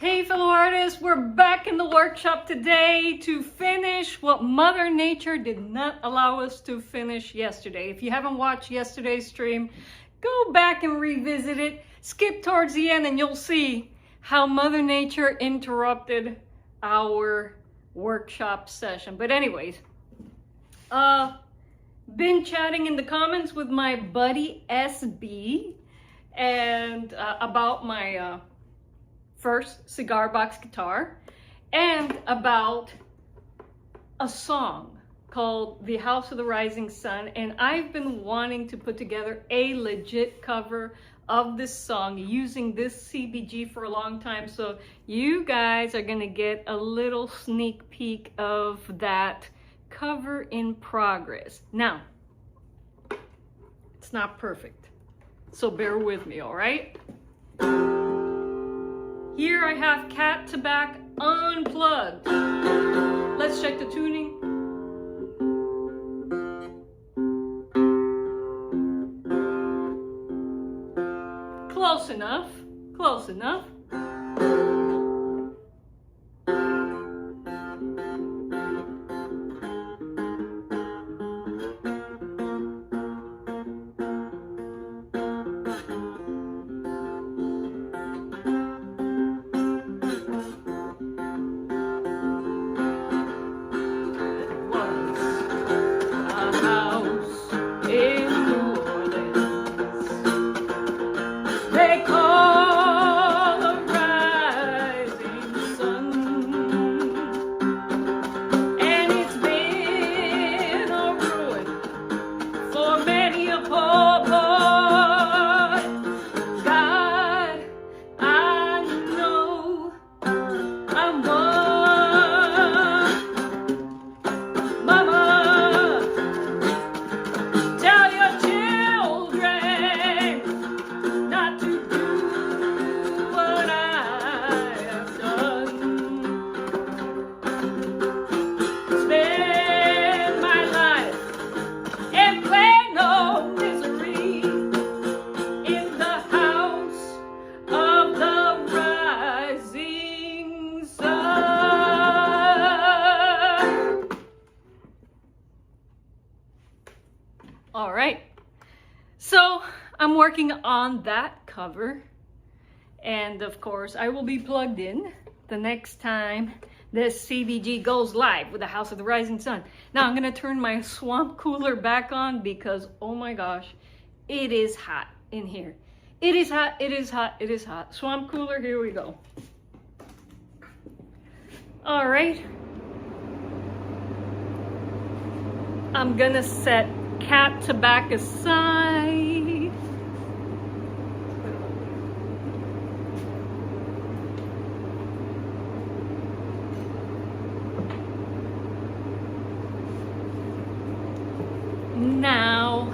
Hey fellow artists, we're back in the workshop today to finish what Mother Nature did not allow us to finish yesterday. If you haven't watched yesterday's stream, go back and revisit it. Skip towards the end and you'll see how Mother Nature interrupted our workshop session. But anyways, been chatting in the comments with my buddy SB and about my first cigar box guitar and about a song called The House of the Rising Sun, and I've been wanting to put together a legit cover of this song using this CBG for a long time, so you guys are gonna get a little sneak peek of that cover in progress. Now, it's not perfect, so bear with me, all right? Here I have Cat to Back unplugged. Let's check the tuning. Close enough, close enough. All right, so I'm working on that cover, and of course I will be plugged in the next time this CBG goes live with the House of the Rising Sun. Now I'm gonna turn my swamp cooler back on because, oh my gosh, it is hot in here. It is hot, it is hot, it is hot. Swamp cooler, here we go. All right, I'm gonna set Cat to Back aside. Now,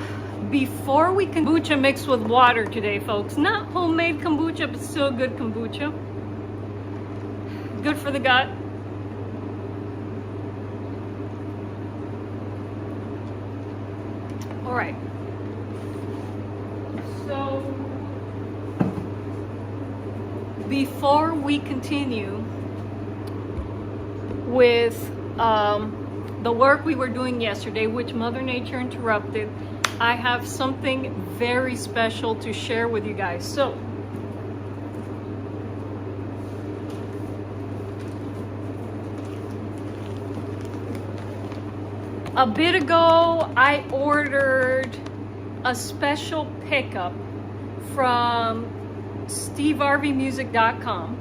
before we kombucha mix with water today, folks, not homemade kombucha, but still good kombucha. Good for the gut. All right, so before we continue with the work we were doing yesterday, which Mother Nature interrupted, I have something very special to share with you guys. So, a bit ago, I ordered a special pickup from steveharveymusic.com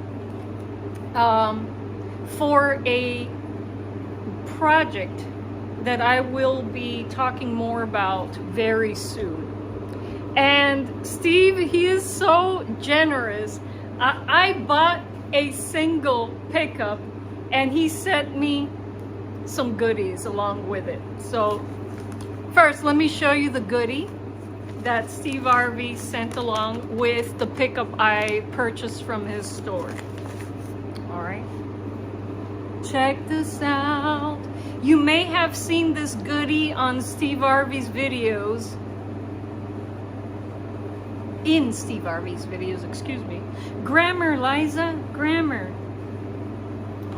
for a project that I will be talking more about very soon. And Steve, he is so generous. I bought a single pickup and he sent me some goodies along with it. So first, let me show you the goodie that Steve Harvey sent along with the pickup I purchased from his store. All right, check this out. You may have seen this goodie on Steve Harvey's videos. In Steve Harvey's videos, excuse me. Grammar, Liza, grammar.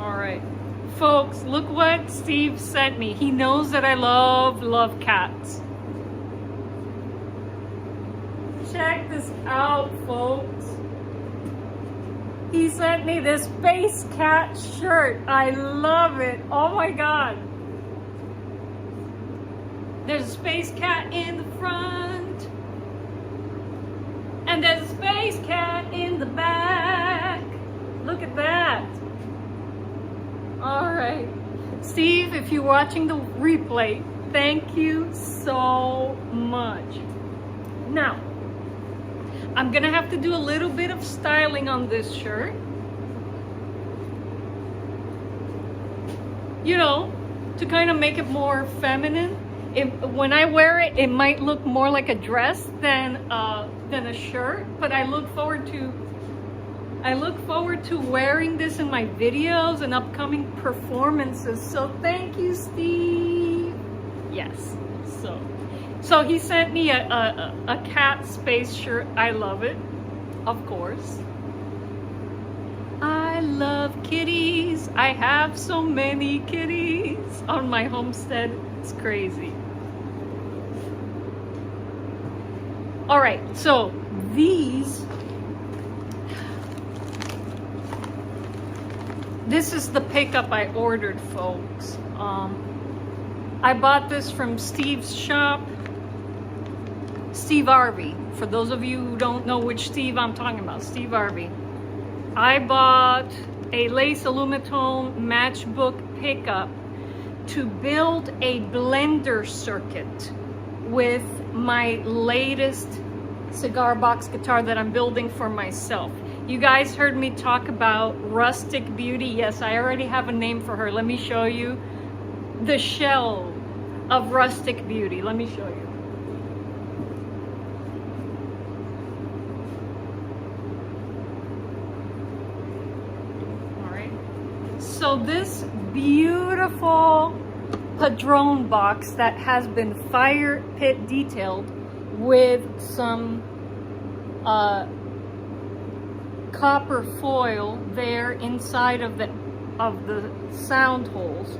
All right, folks, look what Steve sent me. He knows that I love cats. Check this out, folks. He sent me this Space Cat shirt. I love it. Oh my God. There's a Space Cat in the front. And there's a Space Cat in the back. Look at that. All right. Steve, if you're watching the replay, thank you so much. Now, I'm gonna have to do a little bit of styling on this shirt. You know, to kind of make it more feminine. When I wear it, it might look more like a dress than a shirt, but I look forward to wearing this in my videos and upcoming performances. So thank you, Steve. Yes. So he sent me a cat space shirt. I love it, of course. I love kitties. I have so many kitties on my homestead. It's crazy. All right, so this is the pickup I ordered, folks. I bought this from Steve's shop. Steve Harvey, for those of you who don't know which Steve I'm talking about, Steve Harvey. I bought a lace aluminum matchbook pickup to build a blender circuit with my latest cigar box guitar that I'm building for myself. You guys heard me talk about Rustic Beauty. Yes, I already have a name for her. Let me show you the shell of Rustic Beauty. Let me show you. So this beautiful padrone box that has been fire pit detailed with some copper foil there inside of the sound holes,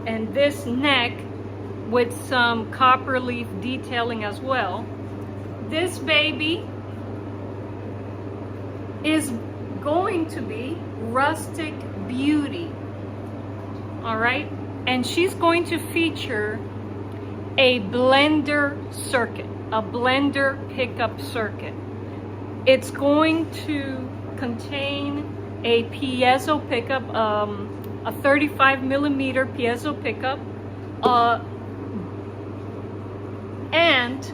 and this neck with some copper leaf detailing as well. This baby is going to be Rustic Beauty, all right? And she's going to feature a blender circuit, a blender pickup circuit. It's going to contain a piezo pickup, a 35 millimeter piezo pickup, and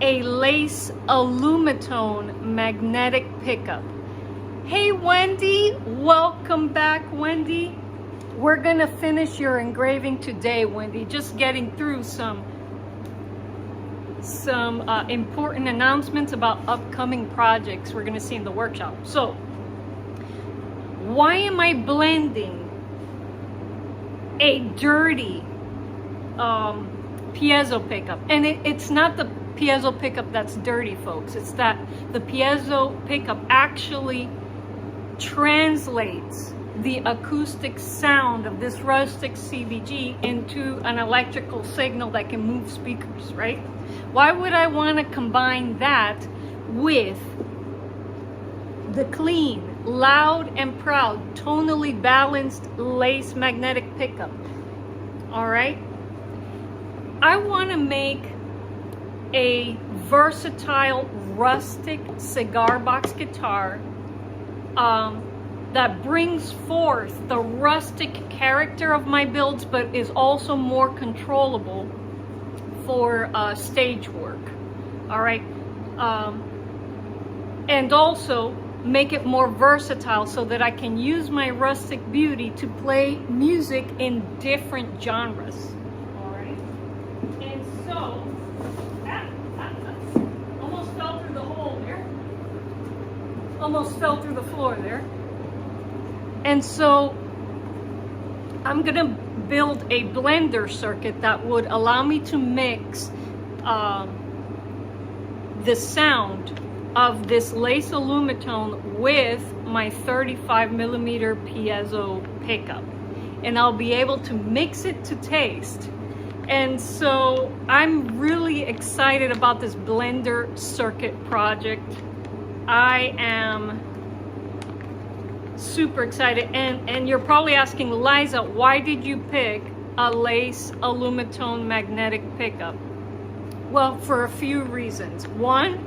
a lace aluminum magnetic pickup. Hey Wendy, welcome back, Wendy. We're gonna finish your engraving today, Wendy. Just getting through some important announcements about upcoming projects we're gonna see in the workshop. So, why am I blending a dirty piezo pickup? And it's not the piezo pickup that's dirty, folks. It's that the piezo pickup actually translates the acoustic sound of this rustic CVG into an electrical signal that can move speakers, right? Why would I want to combine that with the clean, loud and proud, tonally balanced lace magnetic pickup? All right? I want to make a versatile rustic cigar box guitar that brings forth the rustic character of my builds, but is also more controllable for stage work. All right, and also make it more versatile so that I can use my Rustic Beauty to play music in different genres. All right, and so almost fell through the hole there. Almost fell through the floor there. And so I'm gonna build a blender circuit that would allow me to mix the sound of this lace aluminum with my 35mm piezo pickup, and I'll be able to mix it to taste. And so I'm really excited about this blender circuit project. I am super excited. And you're probably asking, Liza, why did you pick a lace alumitone magnetic pickup? Well, for a few reasons. One,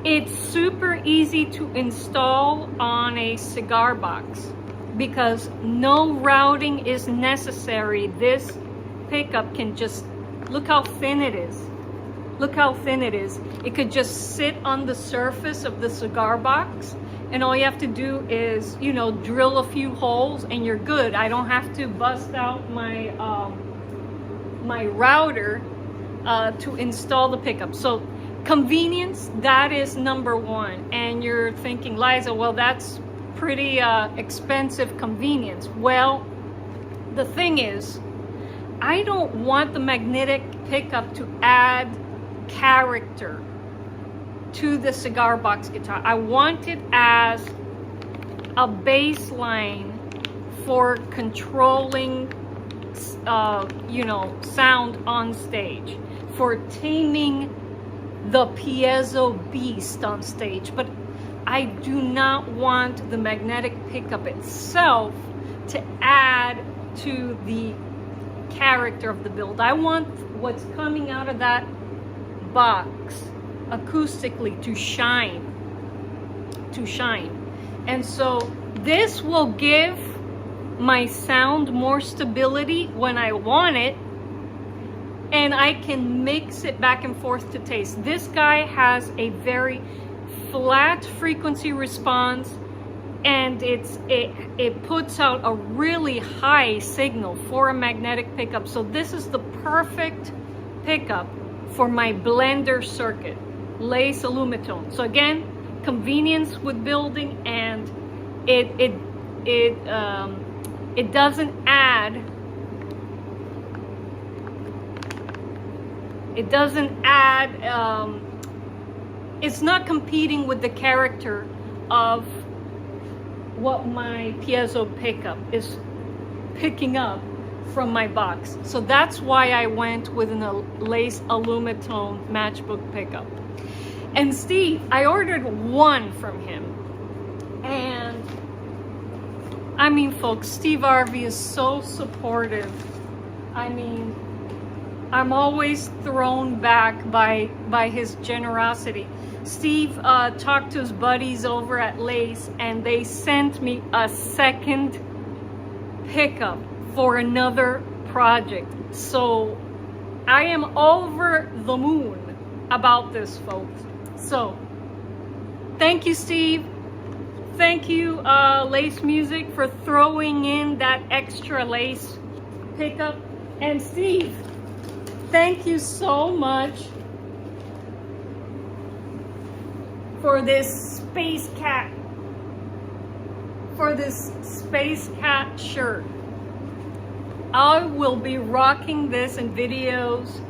it's super easy to install on a cigar box because no routing is necessary. This pickup can just, look how thin it is. Look how thin it is. It could just sit on the surface of the cigar box, and all you have to do is, you know, drill a few holes and you're good. I don't have to bust out my my router to install the pickup. So convenience, that is number one. And you're thinking, Liza, well, that's pretty expensive convenience. Well, the thing is, I don't want the magnetic pickup to add character to the cigar box guitar. I want it as a baseline for controlling, you know, sound on stage, for taming the piezo beast on stage. But I do not want the magnetic pickup itself to add to the character of the build. I want what's coming out of that box acoustically to shine. And so this will give my sound more stability when I want it, and I can mix it back and forth to taste. This guy has a very flat frequency response, and it puts out a really high signal for a magnetic pickup. So this is the perfect pickup for my blender circuit, lace alumitone. So again, convenience with building, and it doesn't add it's not competing with the character of what my piezo pickup is picking up from my box. So that's why I went with a lace alumitone matchbook pickup. And Steve, I ordered one from him, and I mean, folks, Steve Harvey is so supportive. I mean, I'm always thrown back by his generosity. Steve talked to his buddies over at Lace, and they sent me a second pickup for another project. So I am over the moon about this, folks. So thank you, Steve. Thank you, Lace Music, for throwing in that extra lace pickup. And Steve, thank you so much for this Space Cat shirt. I will be rocking this in videos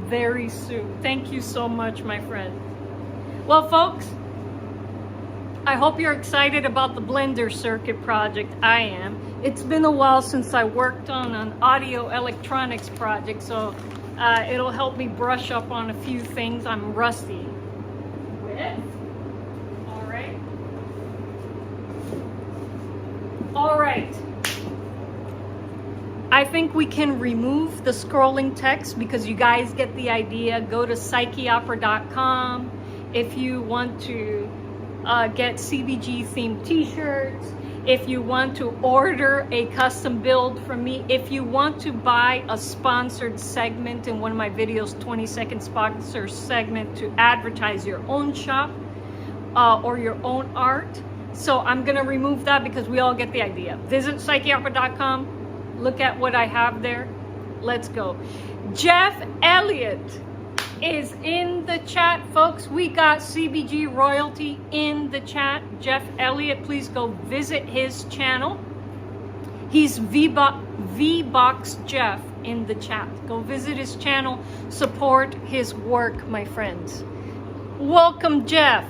very soon. Thank you so much, my friend. Well, folks, I hope you're excited about the blender circuit project. I am. It's been a while since I worked on an audio electronics project, so it'll help me brush up on a few things I'm rusty with. All right. I think we can remove the scrolling text because you guys get the idea. Go to psycheopera.com if you want to get CBG themed t-shirts, if you want to order a custom build from me, if you want to buy a sponsored segment in one of my videos, 20-second sponsor segment to advertise your own shop or your own art. So I'm gonna remove that because we all get the idea. Visit psycheopera.com, look at what I have there. Let's go. Jeff Elliott is in the chat, folks. We got CBG royalty in the chat. Jeff Elliott, please go visit his channel. He's V-Box Jeff in the chat. Go visit his channel, support his work, my friends. Welcome, Jeff.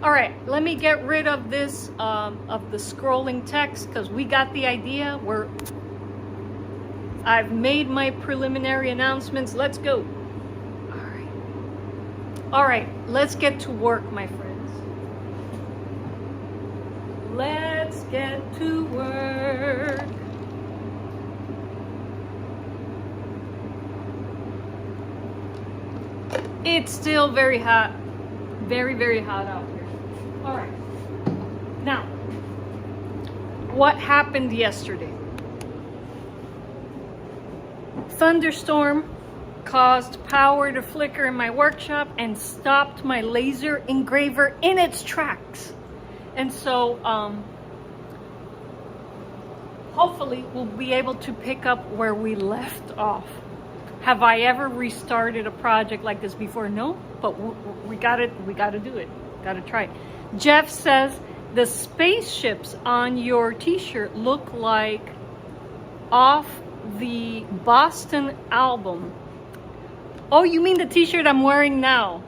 All right, let me get rid of this, of the scrolling text, because we got the idea. I've made my preliminary announcements. Let's go. All right, let's get to work, my friends. Let's get to work. It's still very hot, very, very hot out here. All right, now, what happened yesterday? Thunderstorm caused power to flicker in my workshop and stopped my laser engraver in its tracks. And so, hopefully we'll be able to pick up where we left off. Have I ever restarted a project like this before? No, but we gotta do it. Gotta try it. Jeff says the spaceships on your t-shirt look like off the Boston album. Oh, you mean the t-shirt I'm wearing now?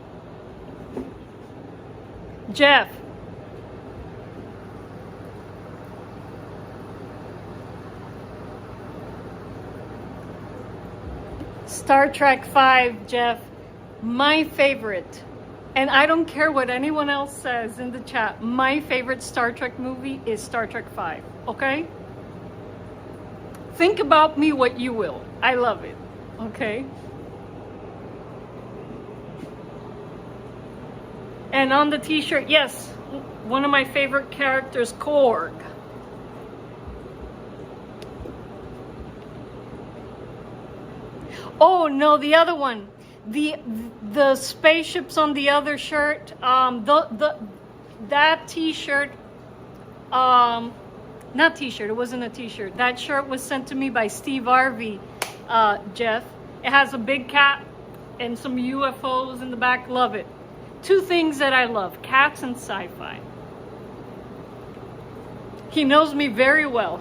Jeff. Star Trek 5, Jeff, my favorite. And I don't care what anyone else says in the chat. My favorite Star Trek movie is Star Trek 5, okay? Think about me what you will. I love it, okay? And on the t-shirt, yes, one of my favorite characters, Korg. Oh no, the other one, the spaceships on the other shirt. That t-shirt, not t-shirt. It wasn't a t-shirt. That shirt was sent to me by Steve Harvey, Jeff. It has a big cat and some UFOs in the back. Love it. Two things that I love: cats and sci-fi. He knows me very well.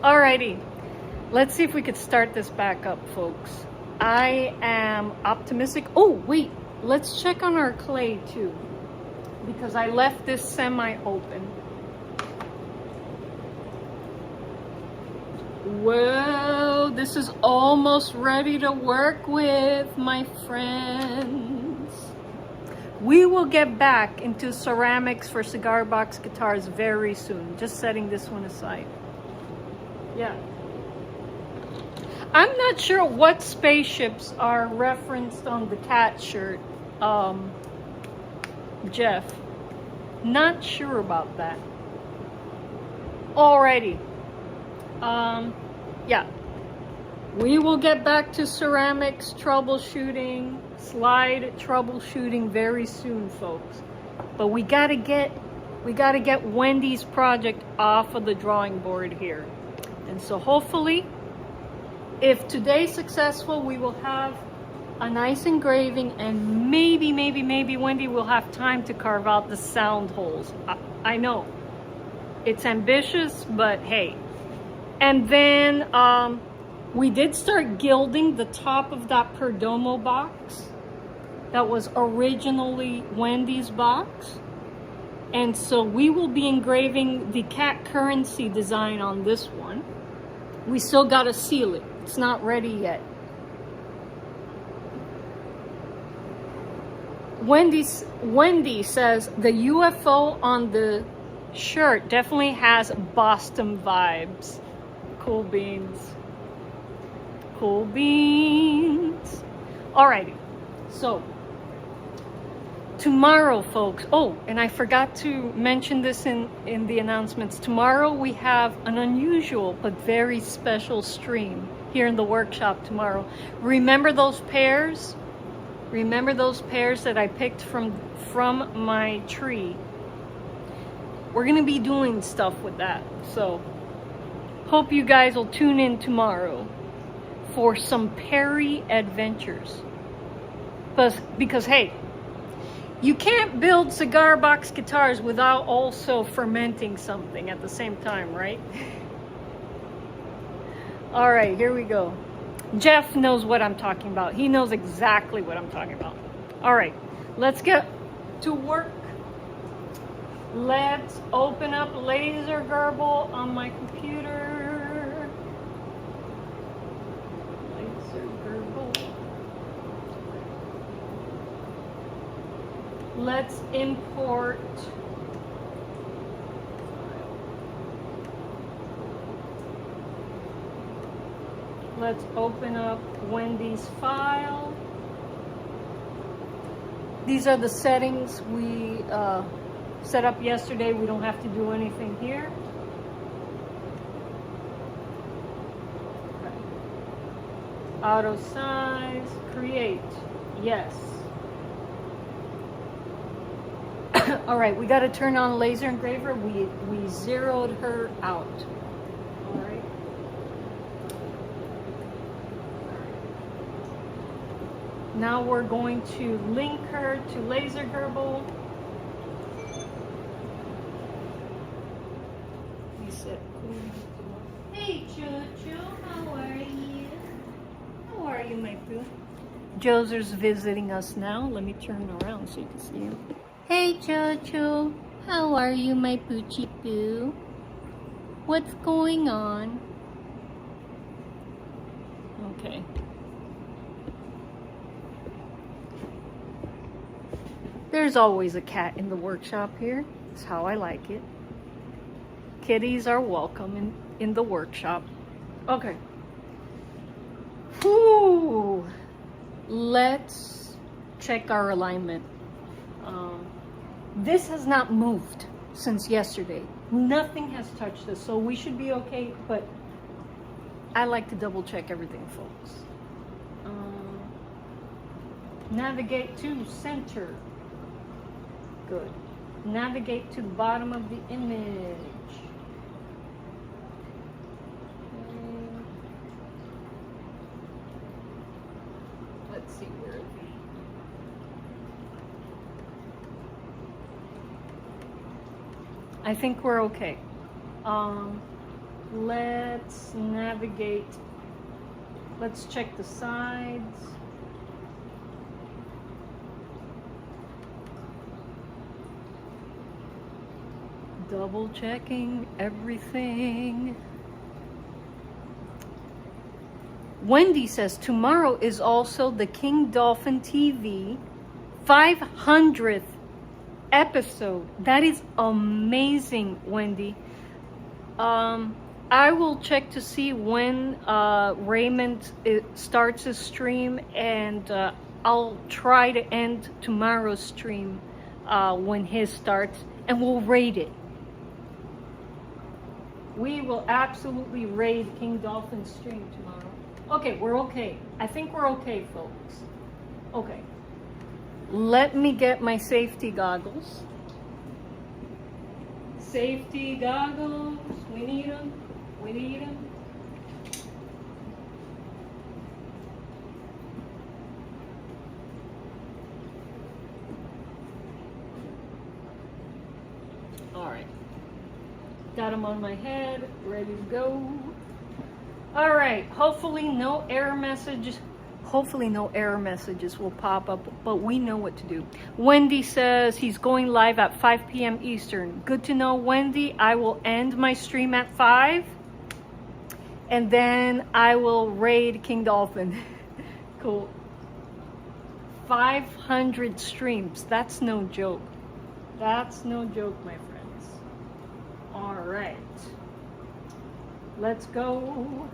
Alrighty. Let's see if we could start this back up, folks. I am optimistic. Oh, wait. Let's check on our clay, too. Because I left this semi-open. Whoa, this is almost ready to work with, my friends. We will get back into ceramics for cigar box guitars very soon. Just setting this one aside. Yeah. I'm not sure what spaceships are referenced on the cat shirt, Jeff. Not sure about that. Alrighty. Yeah. We will get back to ceramics troubleshooting, slide troubleshooting very soon, folks. But we gotta get Wendy's project off of the drawing board here. And so hopefully, if today's successful, we will have a nice engraving, and maybe Wendy will have time to carve out the sound holes. I know it's ambitious, but hey. And then we did start gilding the top of that Perdomo box that was originally Wendy's box. And so we will be engraving the cat currency design on this one. We still gotta seal it. It's not ready yet. Wendy says the UFO on the shirt definitely has Boston vibes. Cool beans. Cool beans. Alrighty. So tomorrow, folks. Oh, and I forgot to mention this in the announcements. Tomorrow we have an unusual but very special stream here in the workshop tomorrow. Remember those pears? Remember those pears that I picked from my tree? We're gonna be doing stuff with that. So hope you guys will tune in tomorrow for some Perry adventures. Because hey, you can't build cigar box guitars without also fermenting something at the same time, right? All right, here we go. Jeff knows what I'm talking about. He knows exactly what I'm talking about. All right, let's get to work. Let's open up Laser Gerbil on my computer. Laser Gerbil. Let's import. Let's open up Wendy's file. These are the settings we set up yesterday. We don't have to do anything here. Okay. Auto size, create, yes. All right, we got to turn on Laser Engraver. We zeroed her out. All right. Now we're going to link her to Laser Gerbil. We said, hey Jojo, how are you? How are you, my boo? Joser's visiting us now. Let me turn around so you can see him. Hey Jojo, how are you, my poochie boo? What's going on? Okay. There's always a cat in the workshop here. That's how I like it. Kitties are welcome in the workshop. Okay. Whew. Let's check our alignment. This has not moved since yesterday. Nothing has touched this, so we should be okay, but I like to double check everything, folks. Navigate to center. Good. Navigate to the bottom of the image. Okay. Let's see where it is. I think we're okay. Let's navigate. Let's check the sides. Double checking everything. Wendy says tomorrow is also the King Dolphin TV 500th episode. That is amazing, Wendy. I will check to see when Raymond starts his stream, and I'll try to end tomorrow's stream when his starts, and we'll raid it. We will absolutely raid King Dolphin's stream tomorrow. Okay, we're okay. I think we're okay, folks. Okay. Let me get my safety goggles. Safety goggles. We need them. We need them. All right. Got them on my head. Ready to go. All right. Hopefully no error messages. Hopefully no error messages will pop up, but we know what to do. Wendy says he's going live at 5 p.m. Eastern. Good to know, Wendy. I will end my stream at 5, and then I will raid King Dolphin. Cool. 500 streams. That's no joke. That's no joke, my friends. All right. Let's go.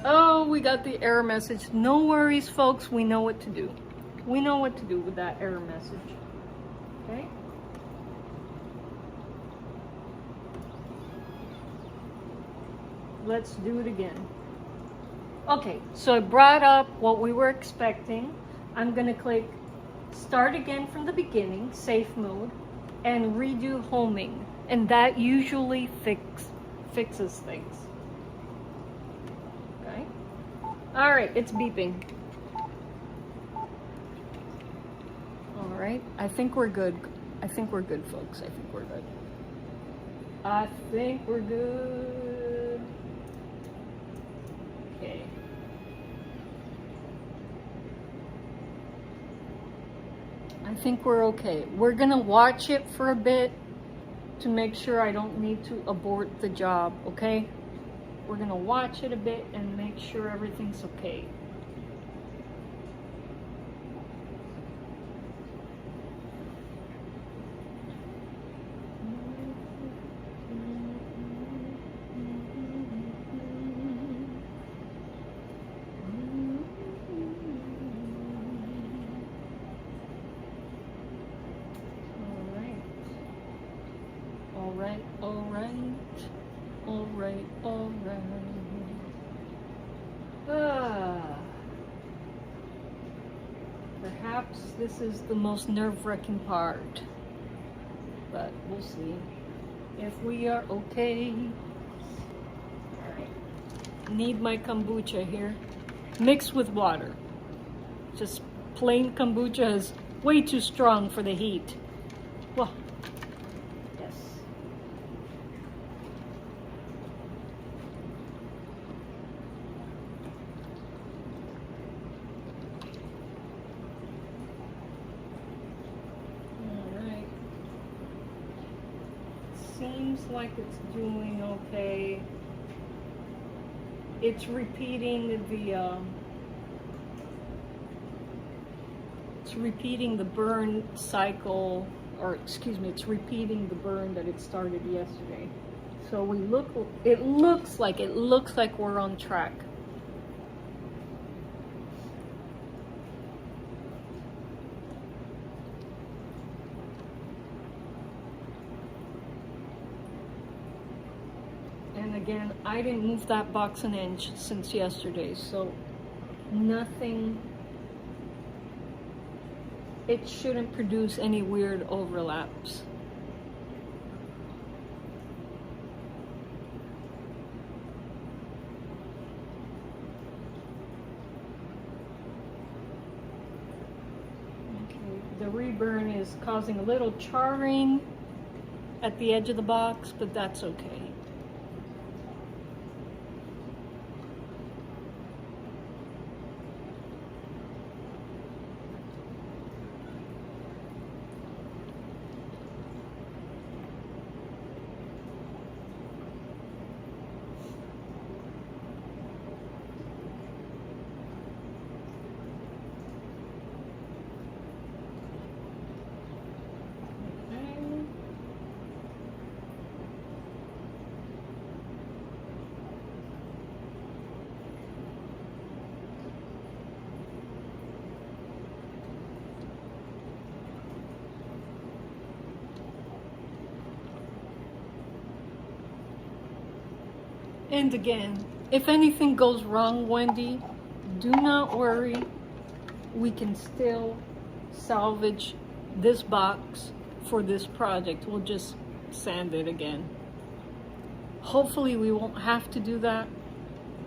Oh, we got the error message. No worries, folks. We know what to do. We know what to do with that error message. Okay? Let's do it again. Okay, so I brought up what we were expecting. I'm going to click start again from the beginning, safe mode, and redo homing. And that usually fixes things. All right, it's beeping. All right, I think we're good. I think we're good, folks. I think we're good. I think we're good. think we're okay. We're gonna watch it for a bit to make sure I don't need to abort the job, okay? We're gonna watch it a bit and make sure everything's okay. All right. Perhaps this is the most nerve-wracking part, but we'll see if we are okay. All right. Need my kombucha here, mixed with water. Just plain kombucha is way too strong for the heat. Well, yes. Seems like it's doing okay. It's repeating the burn cycle, or excuse me, it's repeating the burn that it started yesterday. So it looks like we're on track. And again, I didn't move that box an inch since yesterday, so nothing, it shouldn't produce any weird overlaps. Okay, the reburn is causing a little charring at the edge of the box, but that's okay. And again, if anything goes wrong, Wendy, do not worry. We can still salvage this box for this project. We'll just sand it again. Hopefully we won't have to do that,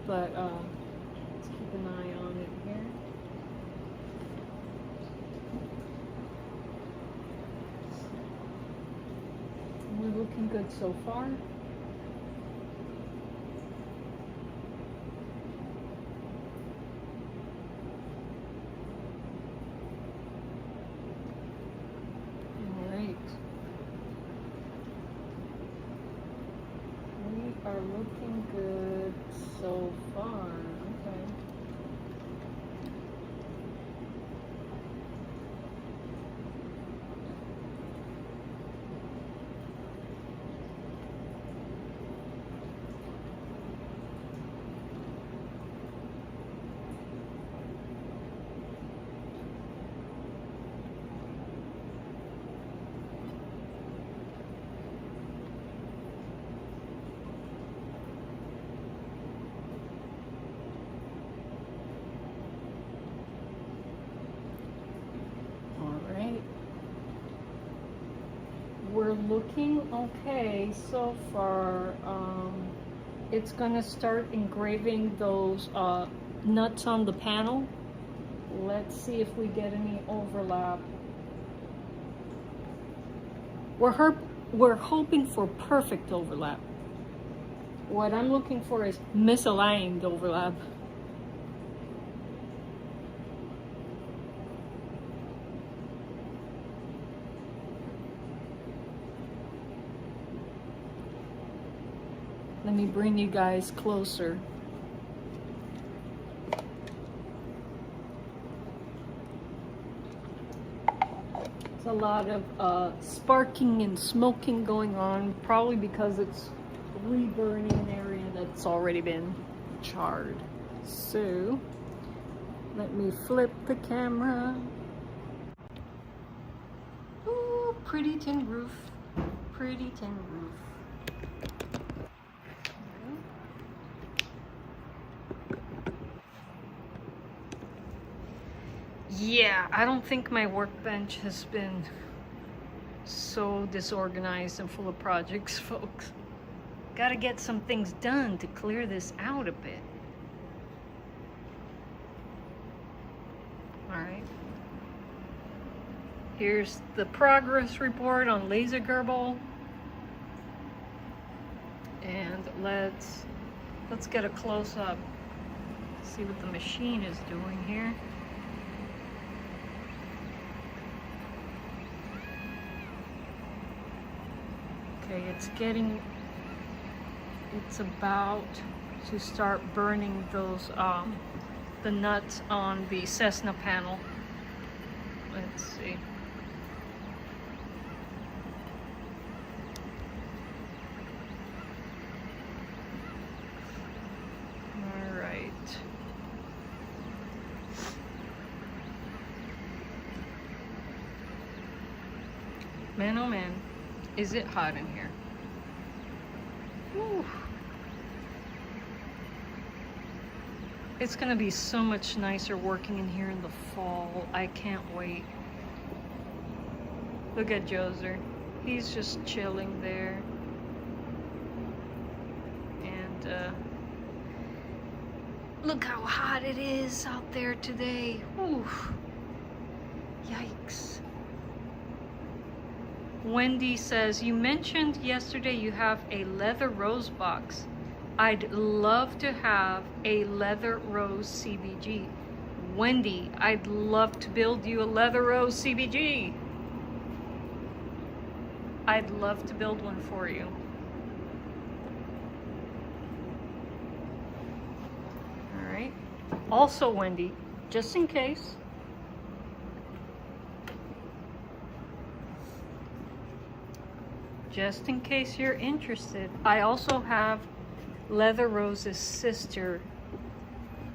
but let's keep an eye on it here. We're looking good so far. Are looking good so far. Okay. We're looking okay so far. It's gonna start engraving those nuts on the panel. Let's see if we get any overlap. We're hoping for perfect overlap. What I'm looking for is misaligned overlap. Let me bring you guys closer. There's a lot of sparking and smoking going on, probably because it's reburning an area that's already been charred. So let me flip the camera. Ooh, pretty tin roof. Pretty tin roof. Yeah, I don't think my workbench has been so disorganized and full of projects, folks. Gotta get some things done to clear this out a bit. Alright. Here's the progress report on laser gerbil. And let's get a close-up. See what the machine is doing here. Okay, it's about to start burning those, the nuts on the Cessna panel. Let's see. All right. Man, oh man. Is it hot in here? Whew. It's gonna be so much nicer working in here in the fall. I can't wait. Look at Joser. He's just chilling there. And look how hot it is out there today. Whew. Yikes. Wendy says, you mentioned yesterday you have a leather rose box. I'd love to have a leather rose CBG. Wendy, I'd love to build you a leather rose CBG. I'd love to build one for you. All right. Also, Wendy, just in case, you're interested, I also have Leather Rose's sister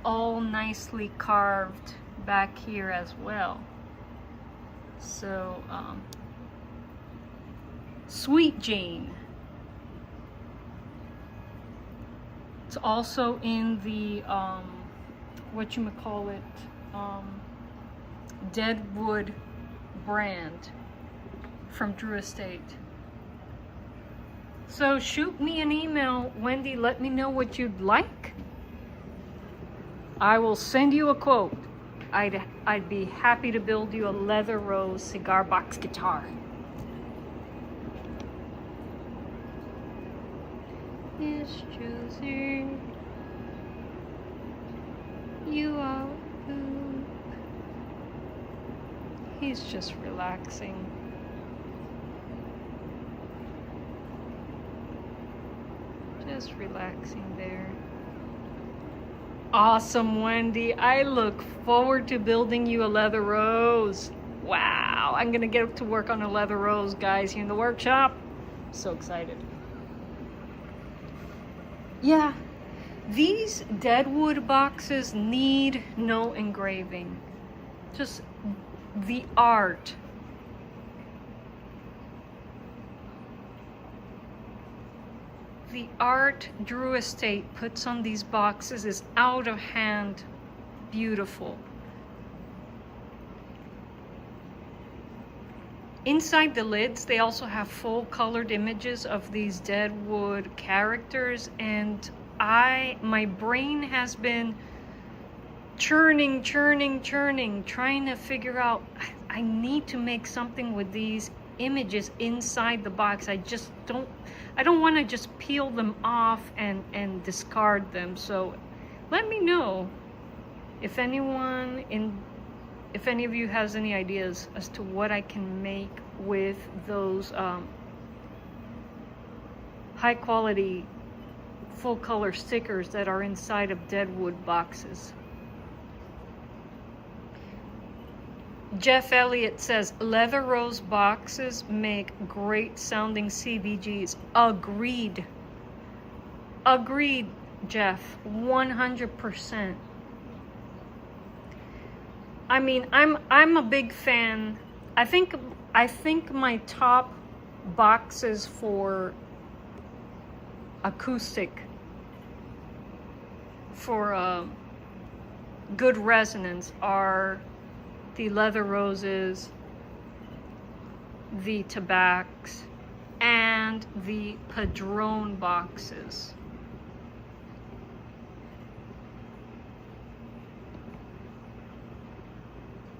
all nicely carved back here as well. So, Sweet Jane. It's also in the, whatchamacallit, Deadwood brand from Drew Estate. So shoot me an email, Wendy, let me know what you'd like. I will send you a quote. I'd be happy to build you a leather rose cigar box guitar. Yes, Josie, you are good. He's just relaxing. Just relaxing there. Awesome, Wendy. I look forward to building you a leather rose. Wow, I'm gonna get to work on a leather rose, guys, here in the workshop. So excited. Yeah, these Deadwood boxes need no engraving. Just the art. The art Drew Estate puts on these boxes is out of hand beautiful. Inside the lids, they also have full colored images of these Deadwood characters, and my brain has been churning, trying to figure out, I need to make something with these images inside the box. I don't want to just peel them off and discard them. So let me know if any of you has any ideas as to what I can make with those high quality full color stickers that are inside of deadwood boxes. Jeff Elliott says leather rose boxes make great sounding CBGs. Agreed. Agreed, Jeff. 100%. I mean, I'm a big fan. I think my top boxes for acoustic, for good resonance, are the leather roses, the tobacs, and the Perdomo boxes.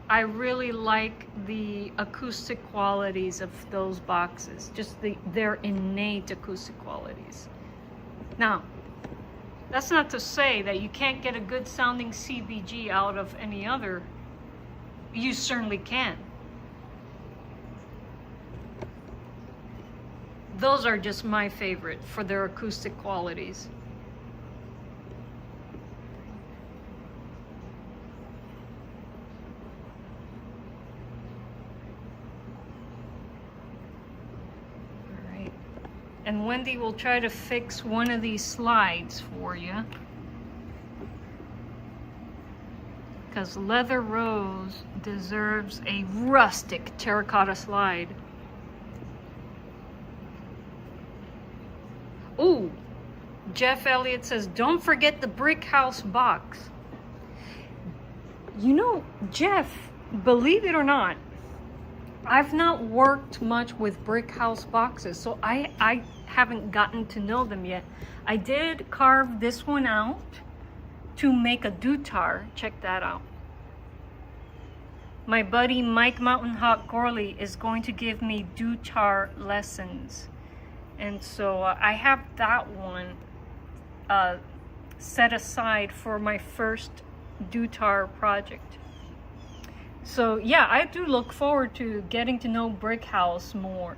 I really like the acoustic qualities of those boxes, just their innate acoustic qualities. Now, that's not to say that you can't get a good sounding CBG out of any other. You certainly can. Those are just my favorite for their acoustic qualities. All right. And Wendy will try to fix one of these slides for you, because Leather Rose deserves a rustic terracotta slide. Ooh, Jeff Elliott says, don't forget the brick house box. You know, Jeff, believe it or not, I've not worked much with brick house boxes, so I haven't gotten to know them yet. I did carve this one out to make a dutar. Check that out. My buddy Mike Mountain Hawk Gorley is going to give me dutar lessons. And so I have that one set aside for my first dutar project. So yeah, I do look forward to getting to know Brick House more.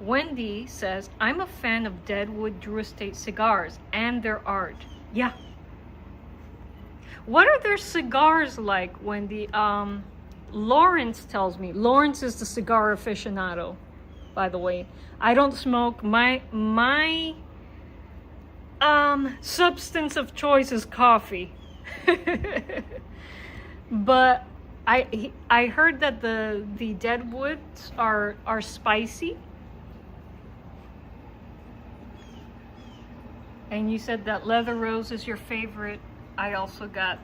Wendy says, I'm a fan of Deadwood Drew Estate cigars and their art. Yeah. What are their cigars like, Wendy? Lawrence tells me. Lawrence is the cigar aficionado, by the way. I don't smoke. My substance of choice is coffee. But I heard that the Deadwoods are spicy. And you said that Leather Rose is your favorite. I also got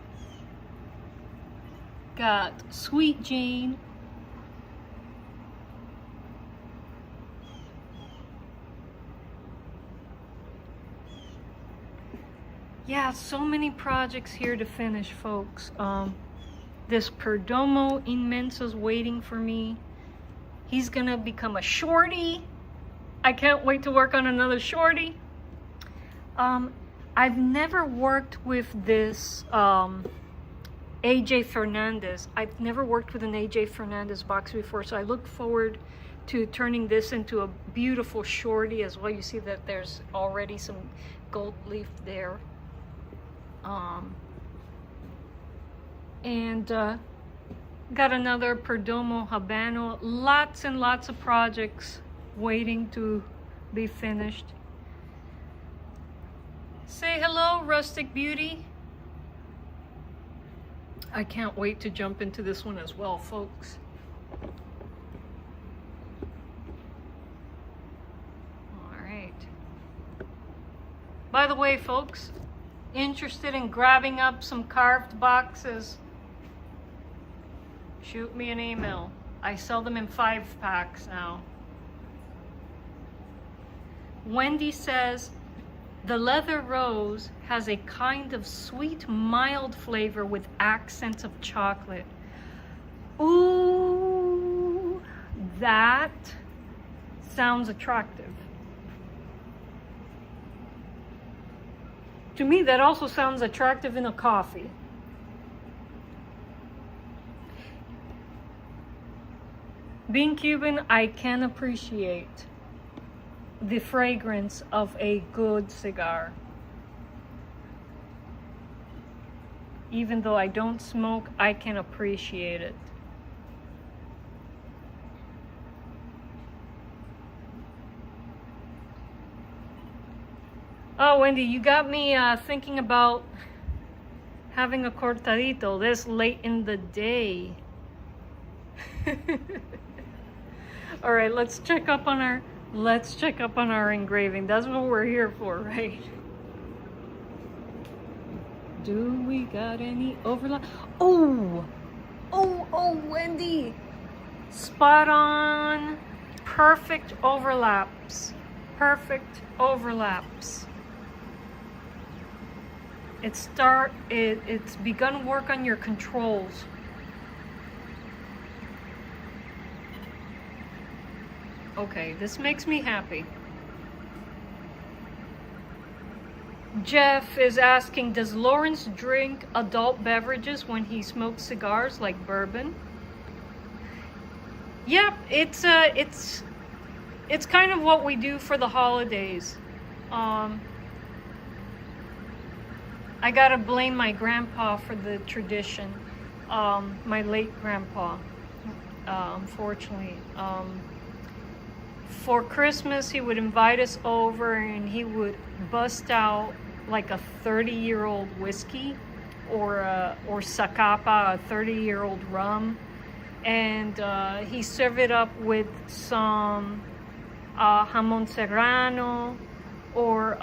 Sweet Jane. Yeah, so many projects here to finish, folks. This Perdomo Inmenso's waiting for me. He's gonna become a shorty. I can't wait to work on another shorty. I've never worked with this AJ Fernandez. I've never worked with an AJ Fernandez box before, so I look forward to turning this into a beautiful shorty as well. You see that there's already some gold leaf there. And got another Perdomo Habano. Lots and lots of projects waiting to be finished. Say hello, Rustic Beauty. I can't wait to jump into this one as well, folks. All right. By the way, folks, interested in grabbing up some carved boxes, shoot me an email. I sell them in 5-packs now. Wendy says, the Leather Rose has a kind of sweet, mild flavor with accents of chocolate. Ooh, that sounds attractive. To me, that also sounds attractive in a coffee. Being Cuban, I can appreciate the fragrance of a good cigar. Even though I don't smoke, I can appreciate it. Oh, Wendy, you got me thinking about having a cortadito this late in the day. All right, let's check up on our engraving. That's what we're here for, right? Do we got any overlap? Oh, Wendy, spot on. Perfect overlaps. Perfect overlaps. It's begun work on your controls. Okay, this makes me happy. Jeff is asking, does Lawrence drink adult beverages when he smokes cigars like bourbon? Yep, it's kind of what we do for the holidays. I gotta blame my grandpa for the tradition. My late grandpa, unfortunately. For Christmas, he would invite us over and he would bust out like a 30-year-old whiskey or Zacapa, a 30-year-old rum. And he served it up with some jamon serrano or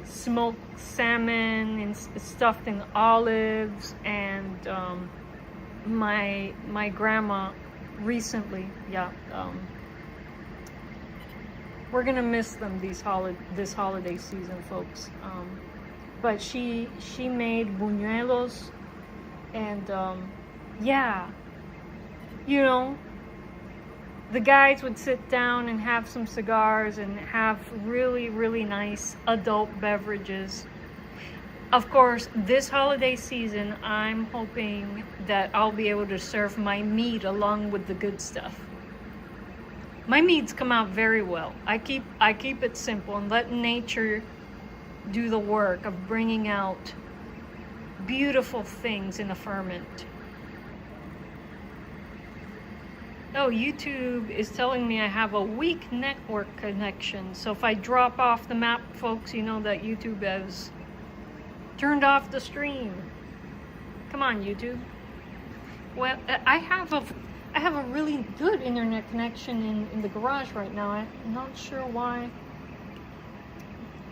smoked salmon and stuffed in olives. And my grandma recently, we're gonna miss them this holiday season, folks. But she made buñuelos, and you know, the guys would sit down and have some cigars and have really, really nice adult beverages. Of course, this holiday season, I'm hoping that I'll be able to serve my meat along with the good stuff. My meats come out very well. I keep it simple and let nature do the work of bringing out beautiful things in a ferment. Oh, YouTube is telling me I have a weak network connection. So if I drop off the map, folks, you know that YouTube has turned off the stream. Come on, YouTube. Well, I have a really good internet connection in the garage right now. I'm not sure why.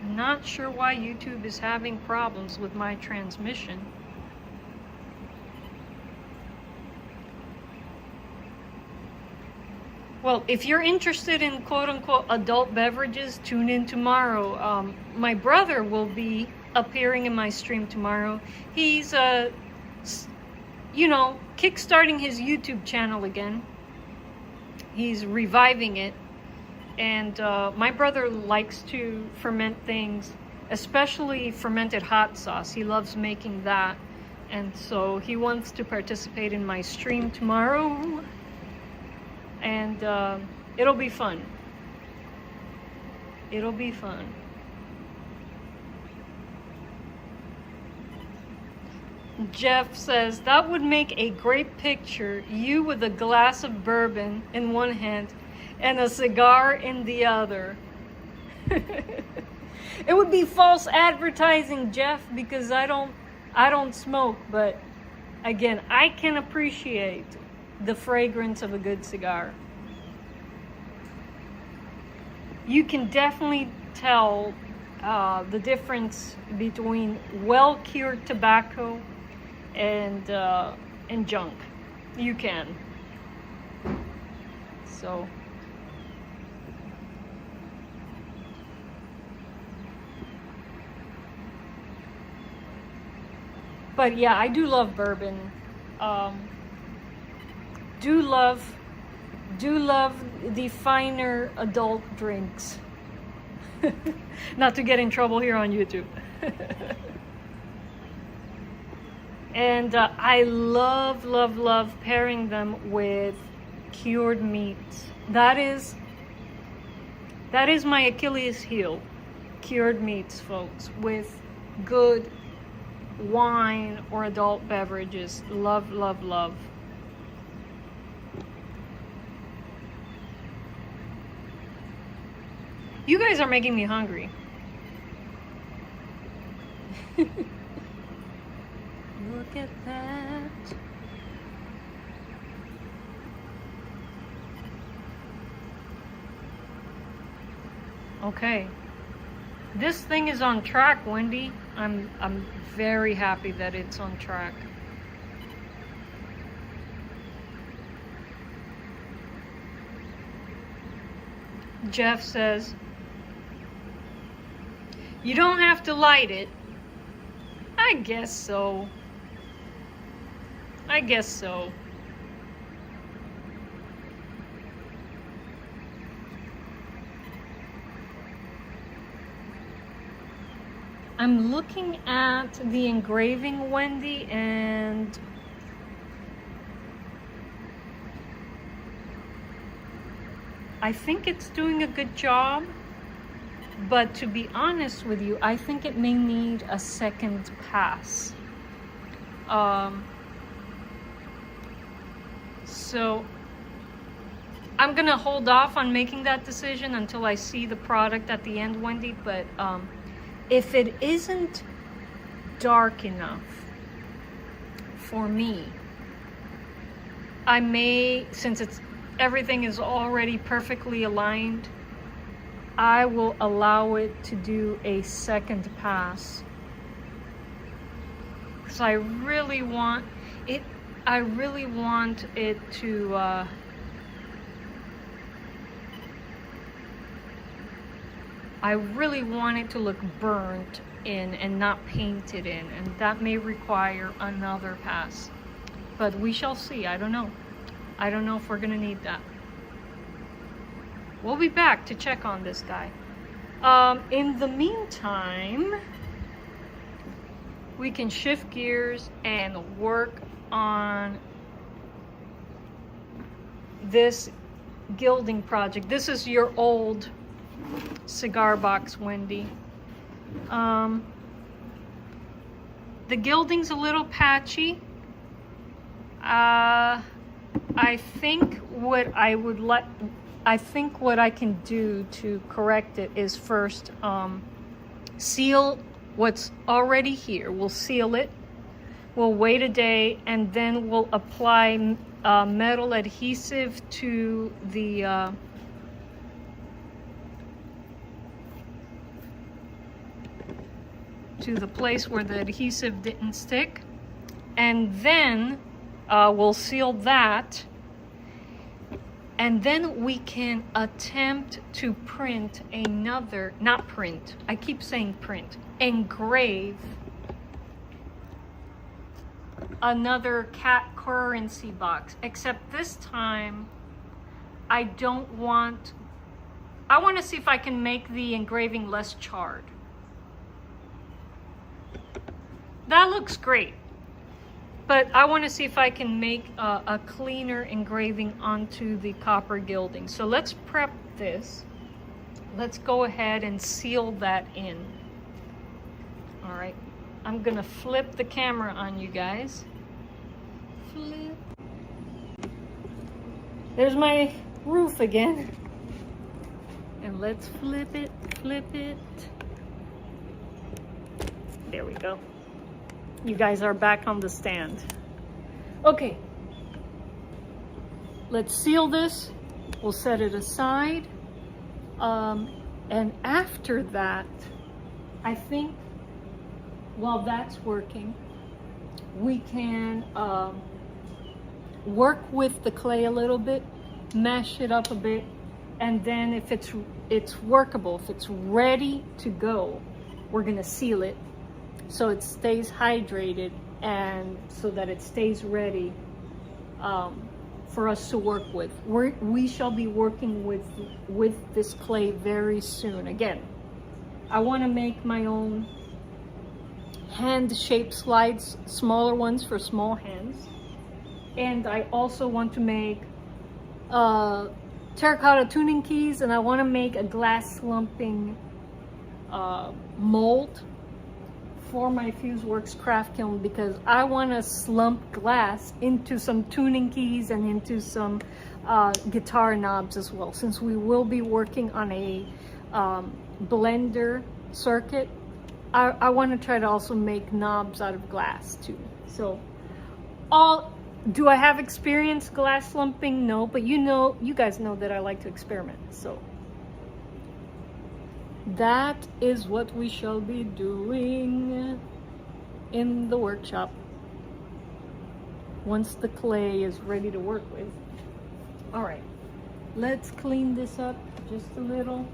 Not sure why YouTube is having problems with my transmission. Well, if you're interested in quote-unquote adult beverages, tune in tomorrow. My brother will be appearing in my stream tomorrow. He's kickstarting his YouTube channel again. He's reviving it. And my brother likes to ferment things, especially fermented hot sauce. He loves making that. And so he wants to participate in my stream tomorrow. And it'll be fun. It'll be fun. Jeff says, that would make a great picture. You with a glass of bourbon in one hand and a cigar in the other. It would be false advertising, Jeff, because I don't smoke, but again, I can appreciate the fragrance of a good cigar. You can definitely tell the difference between well-cured tobacco and junk. You can. So but yeah, I do love bourbon. Do love the finer adult drinks. Not to get in trouble here on YouTube. And I love pairing them with cured meats. That is That is my Achilles heel. Cured meats, folks, with good wine or adult beverages. Love, love, love. You guys are making me hungry. Look at that. Okay. This thing is on track, Wendy. I'm very happy that it's on track. Jeff says, you don't have to light it. I guess so. I guess so. I'm looking at the engraving, Wendy, and I think it's doing a good job, but to be honest with you, I think it may need a second pass. So I'm gonna hold off on making that decision until I see the product at the end, Wendy, but if it isn't dark enough for me, I may, since everything is already perfectly aligned, I will allow it to do a second pass. Because I really want it to I really want it to look burnt in and not painted in, and that may require another pass. But we shall see. I don't know. I don't know if we're gonna need that. We'll be back to check on this guy. In the meantime, we can shift gears and work on this gilding project. This is your old cigar box, Wendy. The gilding's a little patchy. I think what I can do to correct it is first seal what's already here. We'll seal it. We'll wait a day, and then we'll apply metal adhesive to the place where the adhesive didn't stick, and then we'll seal that, and then we can attempt to print another, not print, I keep saying print, engrave another cat currency box, except this time I want to see if I can make the engraving less charred. That looks great, but I want to see if I can make a cleaner engraving onto the copper gilding. So let's prep this. Let's go ahead and seal that in. All right, I'm gonna flip the camera on you guys. Flip. There's my roof again. And let's flip it, flip it. There we go. You guys are back on the stand. Okay, let's seal this. We'll set it aside. And after that, I think while that's working, we can work with the clay a little bit, mash it up a bit, and then if it's workable, if it's ready to go, we're gonna seal it so it stays hydrated and so that it stays ready for us to work with. We shall be working with this clay very soon. Again, I want to make my own hand-shaped slides, smaller ones for small hands, and I also want to make terracotta tuning keys, and I want to make a glass slumping mold for my FuseWorks craft kiln, because I want to slump glass into some tuning keys and into some guitar knobs as well, since we will be working on a blender circuit. I want to try to also make knobs out of glass too. So do I have experience glass slumping? No, but you guys know that I like to experiment. So that is what we shall be doing in the workshop once the clay is ready to work with. All right, let's clean this up just a little.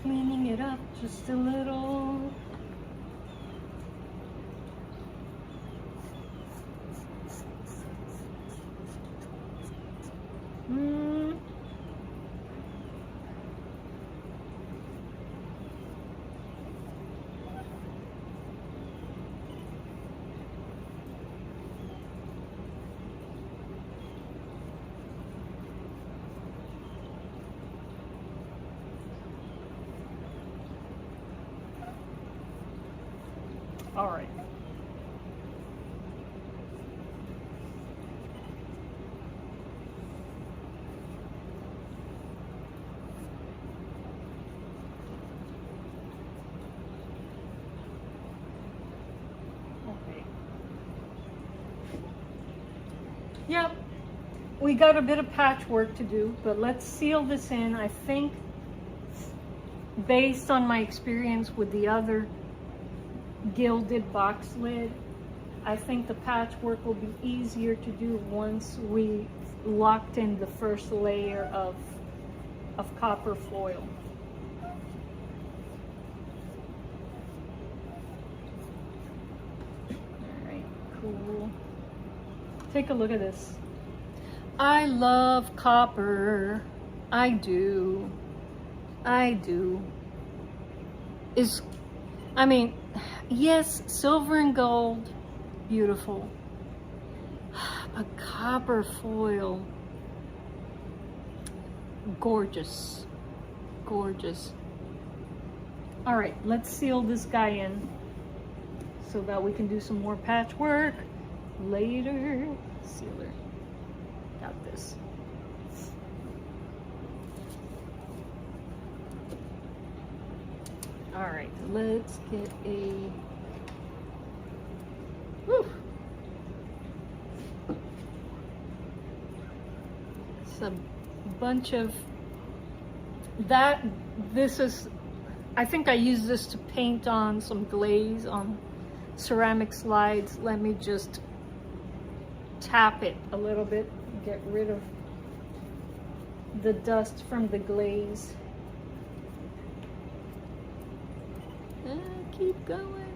Cleaning it up just a little. All right. Okay. Yep. We got a bit of patchwork to do, but let's seal this in. I think based on my experience with the other gilded box lid, I think the patchwork will be easier to do once we locked in the first layer of copper foil. All right, cool. Take a look at this. I love copper. I do. I mean, yes, silver and gold, beautiful. But copper foil, gorgeous, gorgeous. All right, let's seal this guy in so that we can do some more patchwork later. Sealer, got this. All right, let's get a, whew. It's a bunch of that. This is, I think I use this to paint on some glaze on ceramic slides. Let me just tap it a little bit, get rid of the dust from the glaze. Keep going.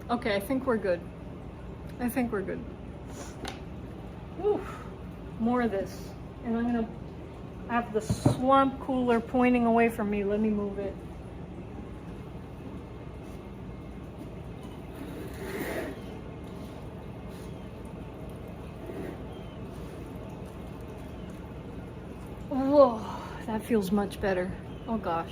Okay, I think we're good. I think we're good. Oof, more of this. And I'm gonna have the swamp cooler pointing away from me. Let me move it. Whoa. That feels much better. Oh gosh.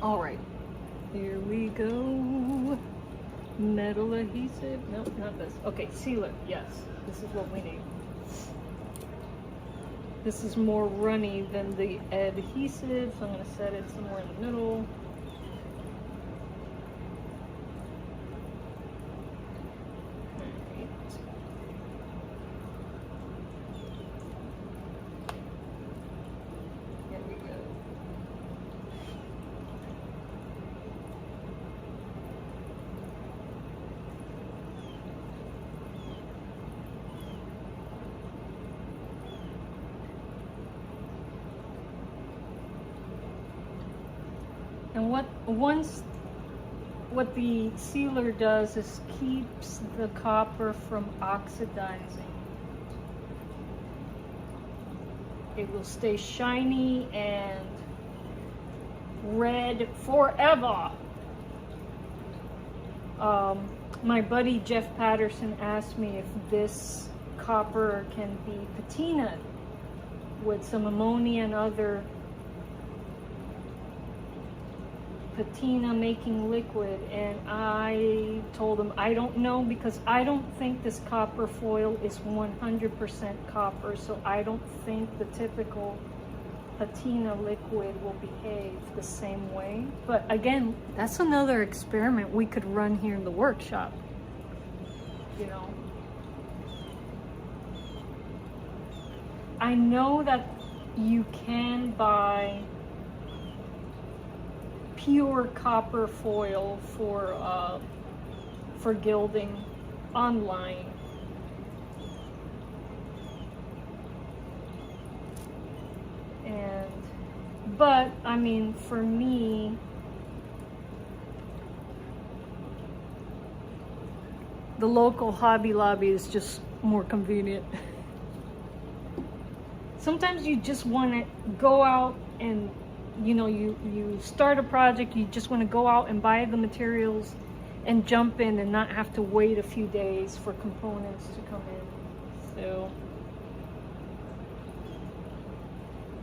All right, here we go. Metal adhesive. Nope, not this. Okay, sealer. Yes, this is what we need. This is more runny than the adhesive, so I'm going to set it somewhere in the middle. Here we go. And what the sealer does is keeps the copper from oxidizing. It will stay shiny and red forever. My buddy Jeff Patterson asked me if this copper can be patinaed with some ammonia and other patina making liquid, and I told him I don't know, because I don't think this copper foil is 100% copper, so I don't think the typical patina liquid will behave the same way. But again, that's another experiment we could run here in the workshop, you know. I know that you can buy pure copper foil for gilding online. But I mean, for me, the local Hobby Lobby is just more convenient. Sometimes you just want to go out and, you know, you start a project, you just want to go out and buy the materials and jump in and not have to wait a few days for components to come in. So,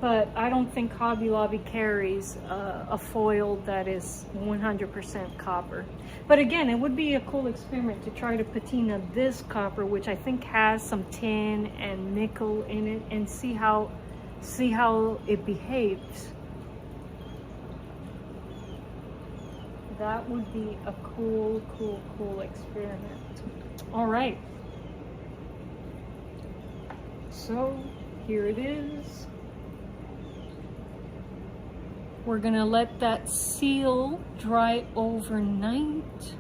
but I don't think Hobby Lobby carries a foil that is 100% copper. But again, it would be a cool experiment to try to patina this copper, which I think has some tin and nickel in it, and see how it behaves. That would be a cool experiment. All right. So here it is. We're gonna let that seal dry overnight.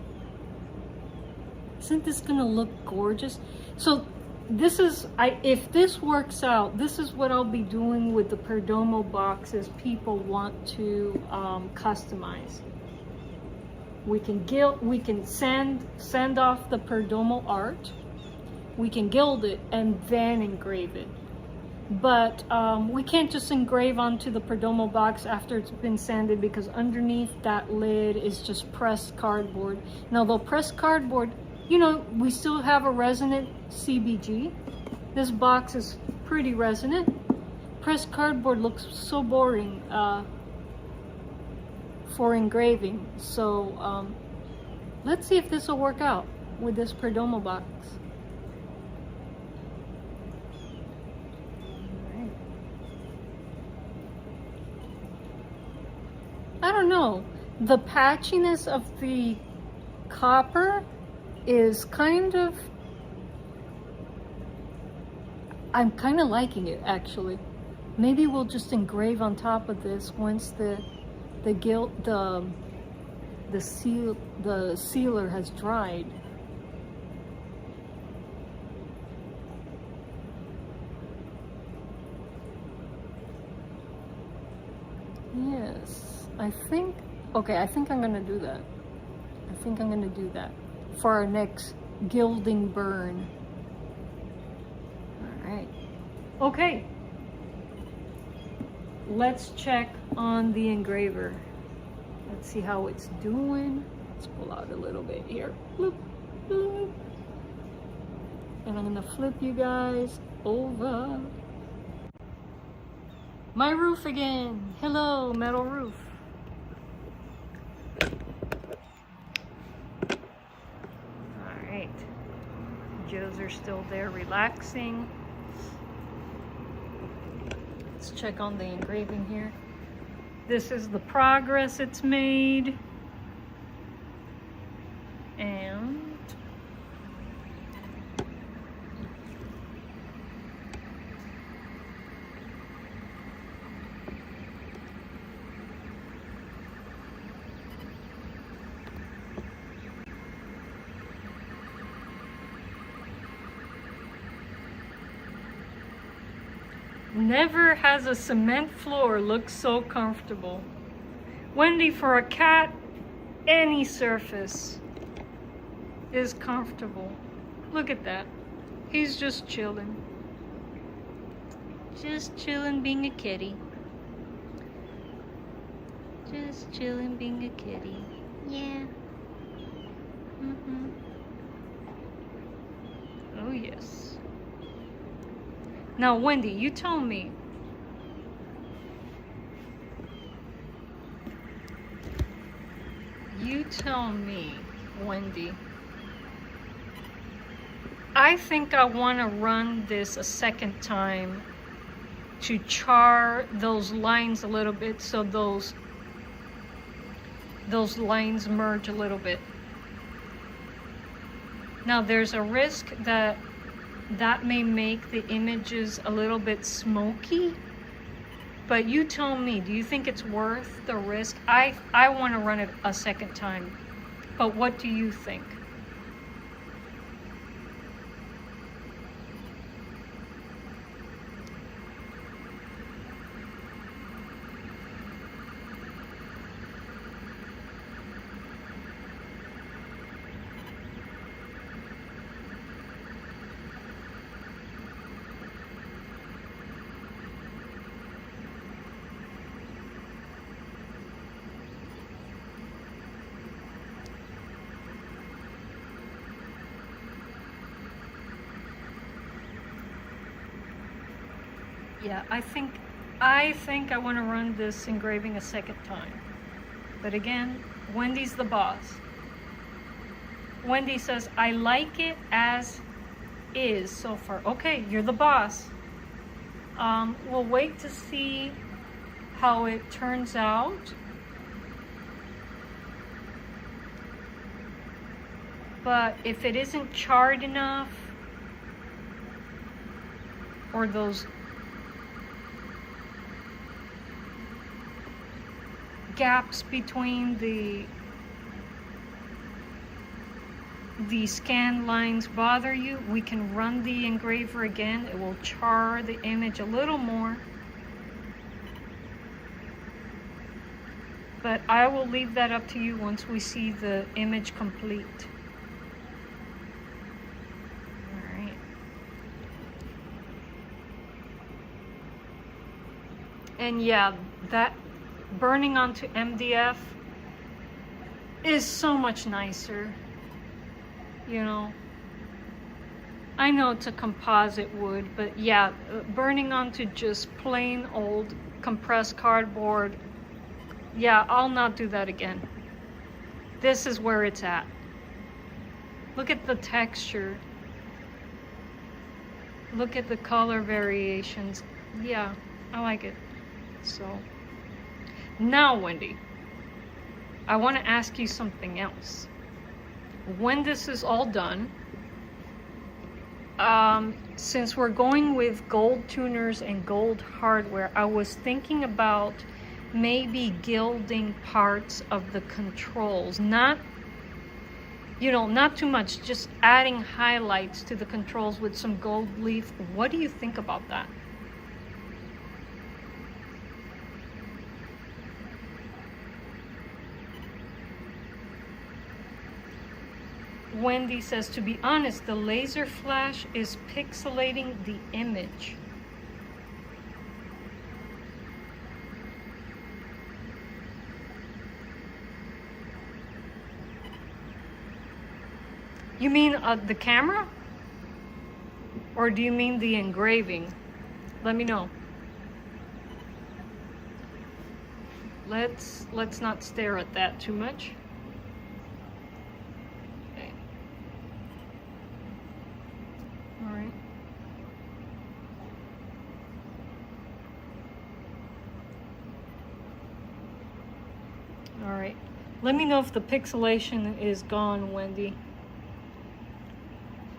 Isn't this gonna look gorgeous? So this is, if this works out, this is what I'll be doing with the Perdomo boxes people want to customize. We can sand off the Perdomo art, we can gild it, and then engrave it. But we can't just engrave onto the Perdomo box after it's been sanded, because underneath that lid is just pressed cardboard. Now the pressed cardboard, you know, we still have a resonant CBG. This box is pretty resonant. Pressed cardboard looks so boring for engraving. So let's see if this will work out with this Perdomo box. I don't know, the patchiness of the copper is kind of, I'm kind of liking it actually. Maybe we'll just engrave on top of this once the sealer has dried. Yes. I think I'm gonna do that. I think I'm gonna do that for our next gilding burn. All right. Okay. Let's check on the engraver. Let's see how it's doing. Let's pull out a little bit here. Bloop, bloop. And I'm gonna flip you guys over. My roof again. Hello, metal roof. Joes are still there relaxing. Let's check on the engraving here. This is the progress it's made. And never has a cement floor looked so comfortable. Wendy, for a cat, any surface is comfortable. Look at that. He's just chilling. Just chilling being a kitty. Just chilling being a kitty. Yeah. Oh yes. Now Wendy, you tell me. You tell me, Wendy. I think I want to run this a second time to char those lines a little bit, so those lines merge a little bit. Now there's a risk that may make the images a little bit smoky, but you tell me, do you think it's worth the risk? I want to run it a second time, but what do you think? Yeah, I think I want to run this engraving a second time. But again, Wendy's the boss. Wendy says, I like it as is so far. Okay, you're the boss. We'll wait to see how it turns out. But if it isn't charred enough, or those gaps between the scan lines bother you, we can run the engraver again. It will char the image a little more. But I will leave that up to you once we see the image complete. Alright. And yeah, that burning onto MDF is so much nicer, you know. I know it's a composite wood, but yeah, burning onto just plain old compressed cardboard, yeah, I'll not do that again. This is where it's at. Look at the texture. Look at the color variations. Yeah, I like it. So now, Wendy, I want to ask you something else. When this is all done, since we're going with gold tuners and gold hardware, I was thinking about maybe gilding parts of the controls. Not, you know, not too much, just adding highlights to the controls with some gold leaf. What do you think about that? Wendy says, to be honest, the laser flash is pixelating the image. You mean the camera? Or do you mean the engraving? Let me know. Let's not stare at that too much. Alright, let me know if the pixelation is gone, Wendy.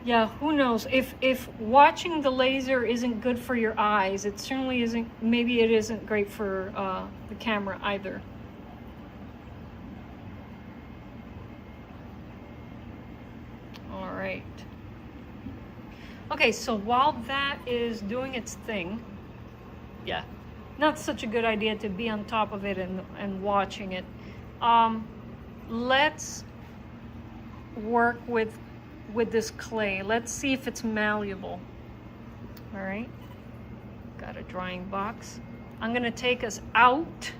Yeah, who knows? If watching the laser isn't good for your eyes, it certainly isn't, maybe it isn't great for the camera either. Alright. Okay, so while that is doing its thing, yeah, not such a good idea to be on top of it and watching it. Let's work with this clay. Let's see if it's malleable. All right, got a drying box. I'm gonna take us out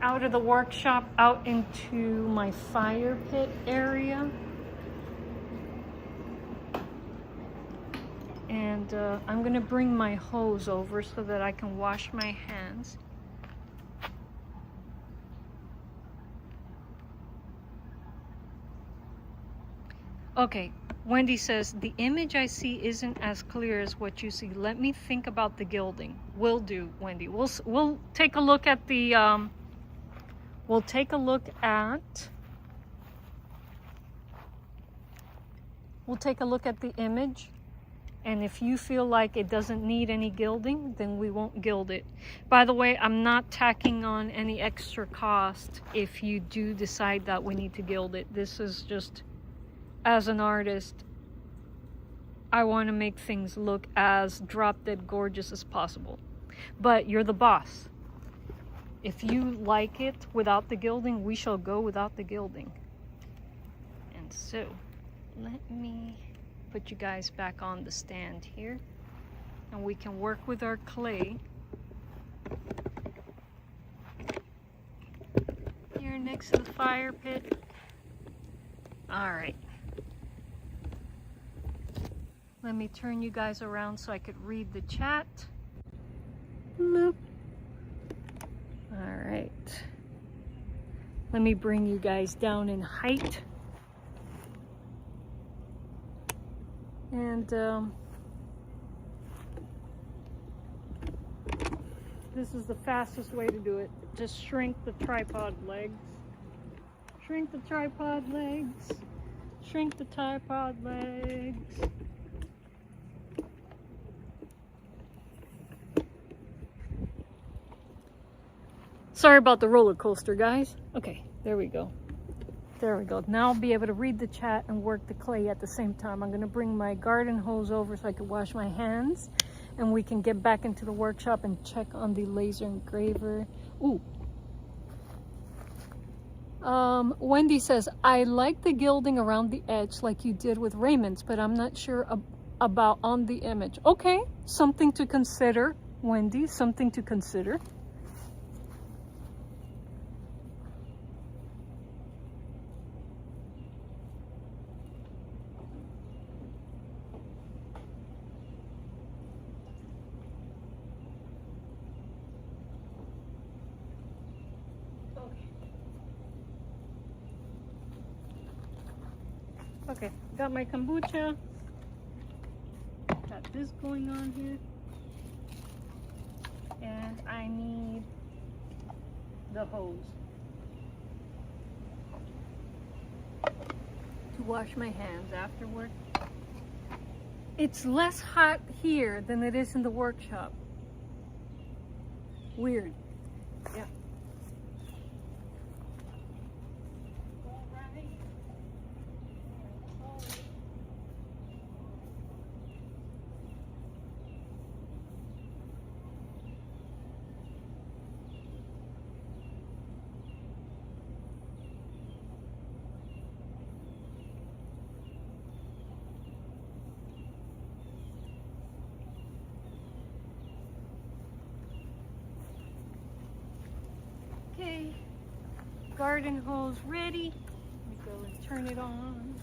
of the workshop, out into my fire pit area. And I'm gonna bring my hose over so that I can wash my hands. Okay, Wendy says, the image I see isn't as clear as what you see. Let me think about the gilding. Will do, Wendy. We'll take a look at the, we'll take a look at the image. And if you feel like it doesn't need any gilding, then we won't gild it. By the way, I'm not tacking on any extra cost if you do decide that we need to gild it. This is just, as an artist, I want to make things look as drop-dead gorgeous as possible. But you're the boss. If you like it without the gilding, we shall go without the gilding. And so, let me put you guys back on the stand here, and we can work with our clay here next to the fire pit. All right, let me turn you guys around so I could read the chat. Bloop. All right, let me bring you guys down in height. And this is the fastest way to do it. Just shrink the tripod legs. Shrink the tripod legs. Shrink the tripod legs. Sorry about the roller coaster, guys. Okay, there we go. There we go. Now I'll be able to read the chat and work the clay at the same time. I'm going to bring my garden hose over so I can wash my hands, and we can get back into the workshop and check on the laser engraver. Ooh. Wendy says, I like the gilding around the edge like you did with Raymond's, but I'm not sure about on the image. Okay, something to consider, Wendy, something to consider. Okay, got my kombucha. Got this going on here. And I need the hose to wash my hands afterward. It's less hot here than it is in the workshop. Weird. Yeah. Okay, garden hose ready. Let me go and turn it on.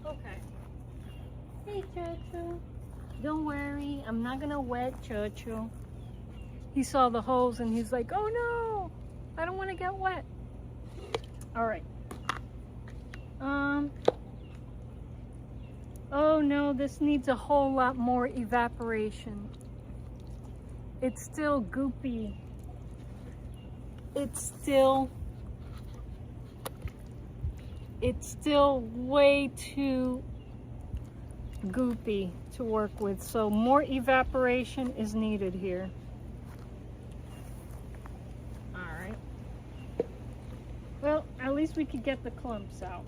Okay. Hey, Churchill. Don't worry, I'm not gonna wet Churchill. He saw the hose and he's like, oh no, I don't want to get wet. All right. Oh no, this needs a whole lot more evaporation. It's still goopy. It's still way too goopy to work with. So more evaporation is needed here. All right. Well, at least we could get the clumps out.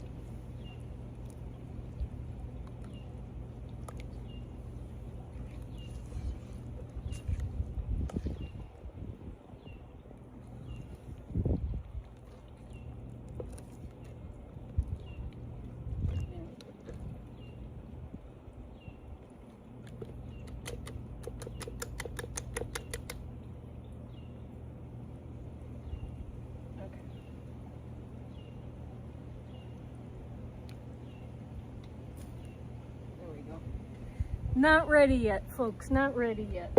Not ready yet, folks, not ready yet.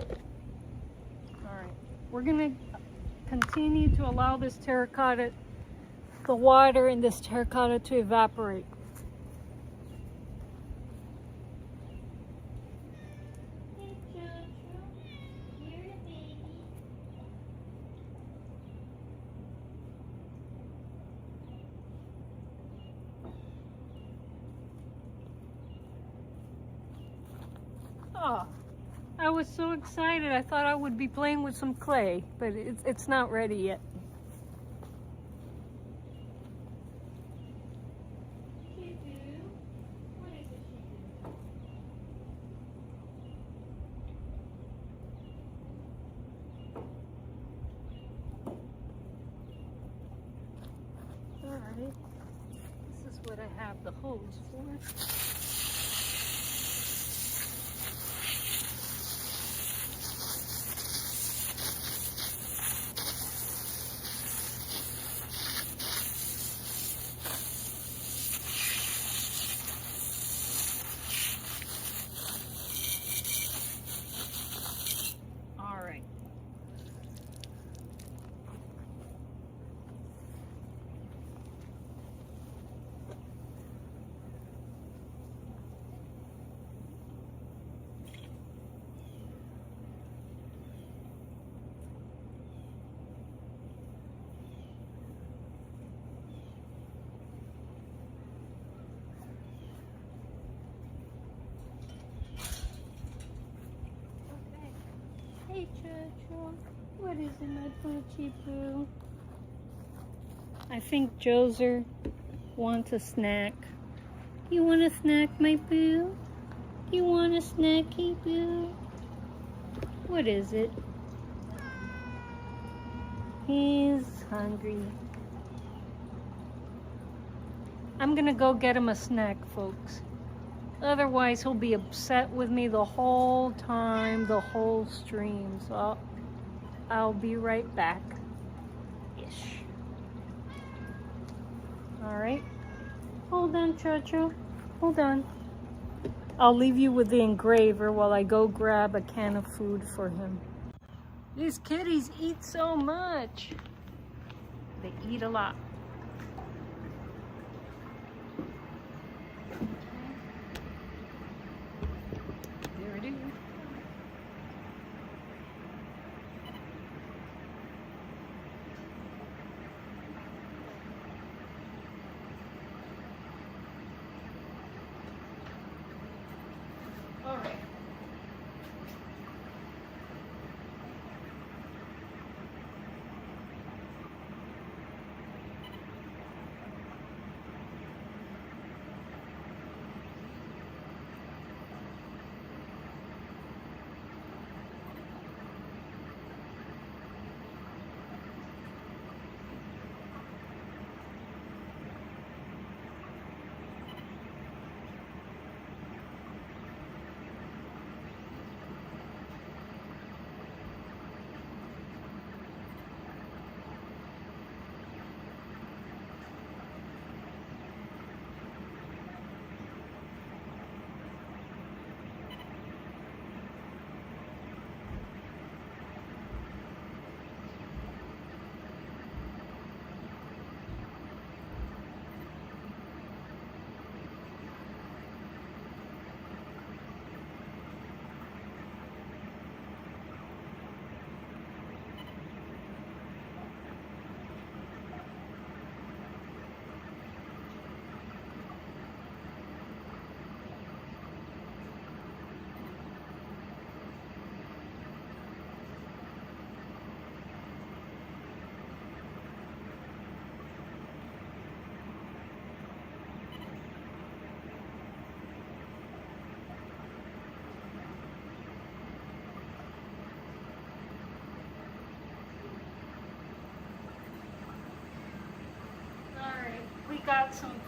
All right, we're gonna continue to allow this terracotta, the water in this terracotta to evaporate. Oh, I was so excited. I thought I would be playing with some clay, but it's not ready yet. All right, this is what I have the hose for. Hey, Jojo. What is it, my Poochie Boo? I think Joser wants a snack. You want a snack, my boo? You want a snacky, boo? What is it? He's hungry. I'm gonna go get him a snack, folks. Otherwise, he'll be upset with me the whole time, the whole stream. So I'll be right back. Ish. All right. Hold on, Chocho. Hold on. I'll leave you with the engraver while I go grab a can of food for him. These kitties eat so much. They eat a lot.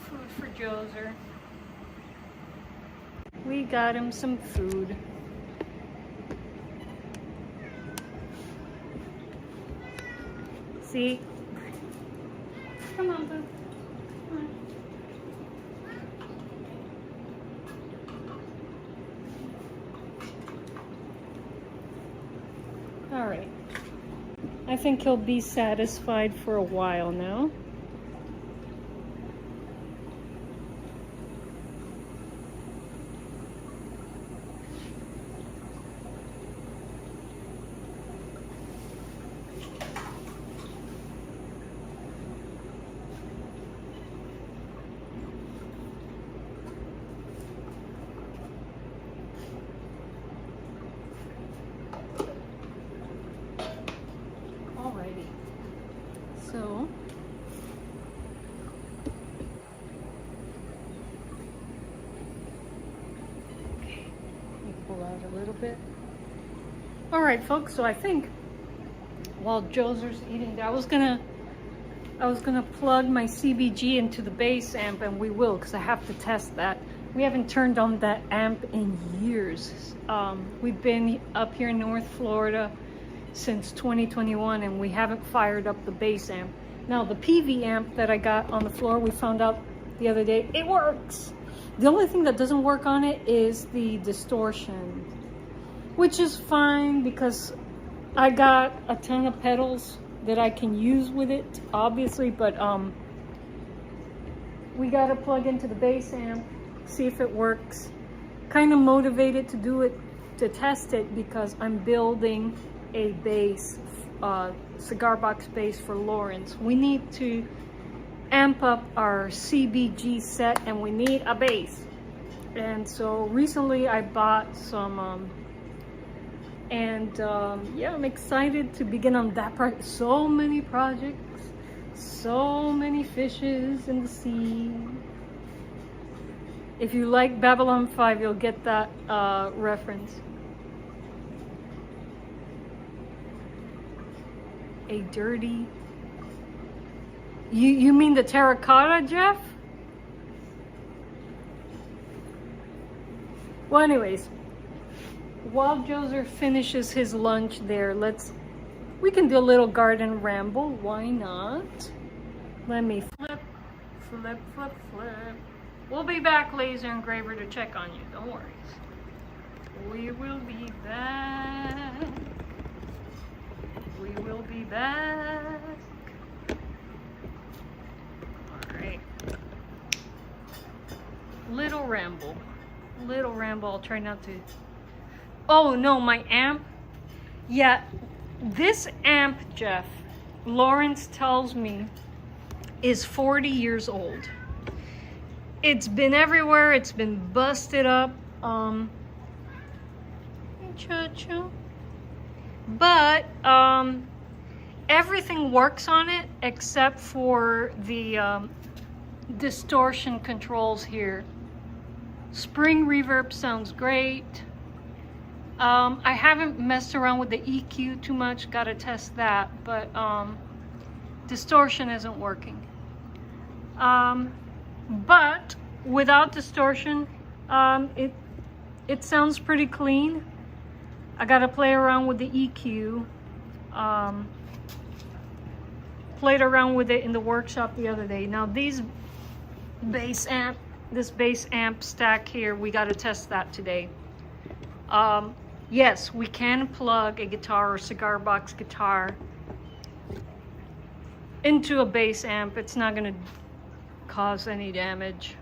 food for Joser. We got him some food. See? Come on, boo. Come on. All right. I think he'll be satisfied for a while now. So, okay, let me pull out a little bit. All right, folks. So I think while Joser's eating, I was gonna plug my CBG into the bass amp, and we will, because I have to test that. We haven't turned on that amp in years. We've been up here in North Florida since 2021, and we haven't fired up the bass amp. Now the PV amp that I got on the floor, we found out the other day, it works. The only thing that doesn't work on it is the distortion, which is fine because I got a ton of pedals that I can use with it, obviously, but we got to plug into the bass amp, see if it works. Kind of motivated to do it, to test it, because I'm building a bass, cigar box bass for Lawrence. We need to amp up our CBG set, and we need a bass. And so recently I bought some, yeah, I'm excited to begin on that project. So many projects, so many fishes in the sea. If you like Babylon 5, you'll get that reference. A dirty... You mean the terracotta, Jeff? Well, anyways, while Joser finishes his lunch there, we can do a little garden ramble. Why not? Let me flip. We'll be back, laser engraver, to check on you. Don't worry. We will be back. We will be back. All right. Little ramble. I'll try not to. Oh no, my amp. Yeah, this amp, Jeff, Lawrence tells me, is 40 years old. It's been everywhere. It's been busted up. But everything works on it except for the distortion controls here. Spring reverb sounds great. I haven't messed around with the EQ too much, gotta test that, but distortion isn't working. But without distortion, it sounds pretty clean. I gotta play around with the EQ. Played around with it in the workshop the other day. Now this bass amp stack here, we gotta test that today. Yes, we can plug a guitar or cigar box guitar into a bass amp. It's not gonna cause any damage.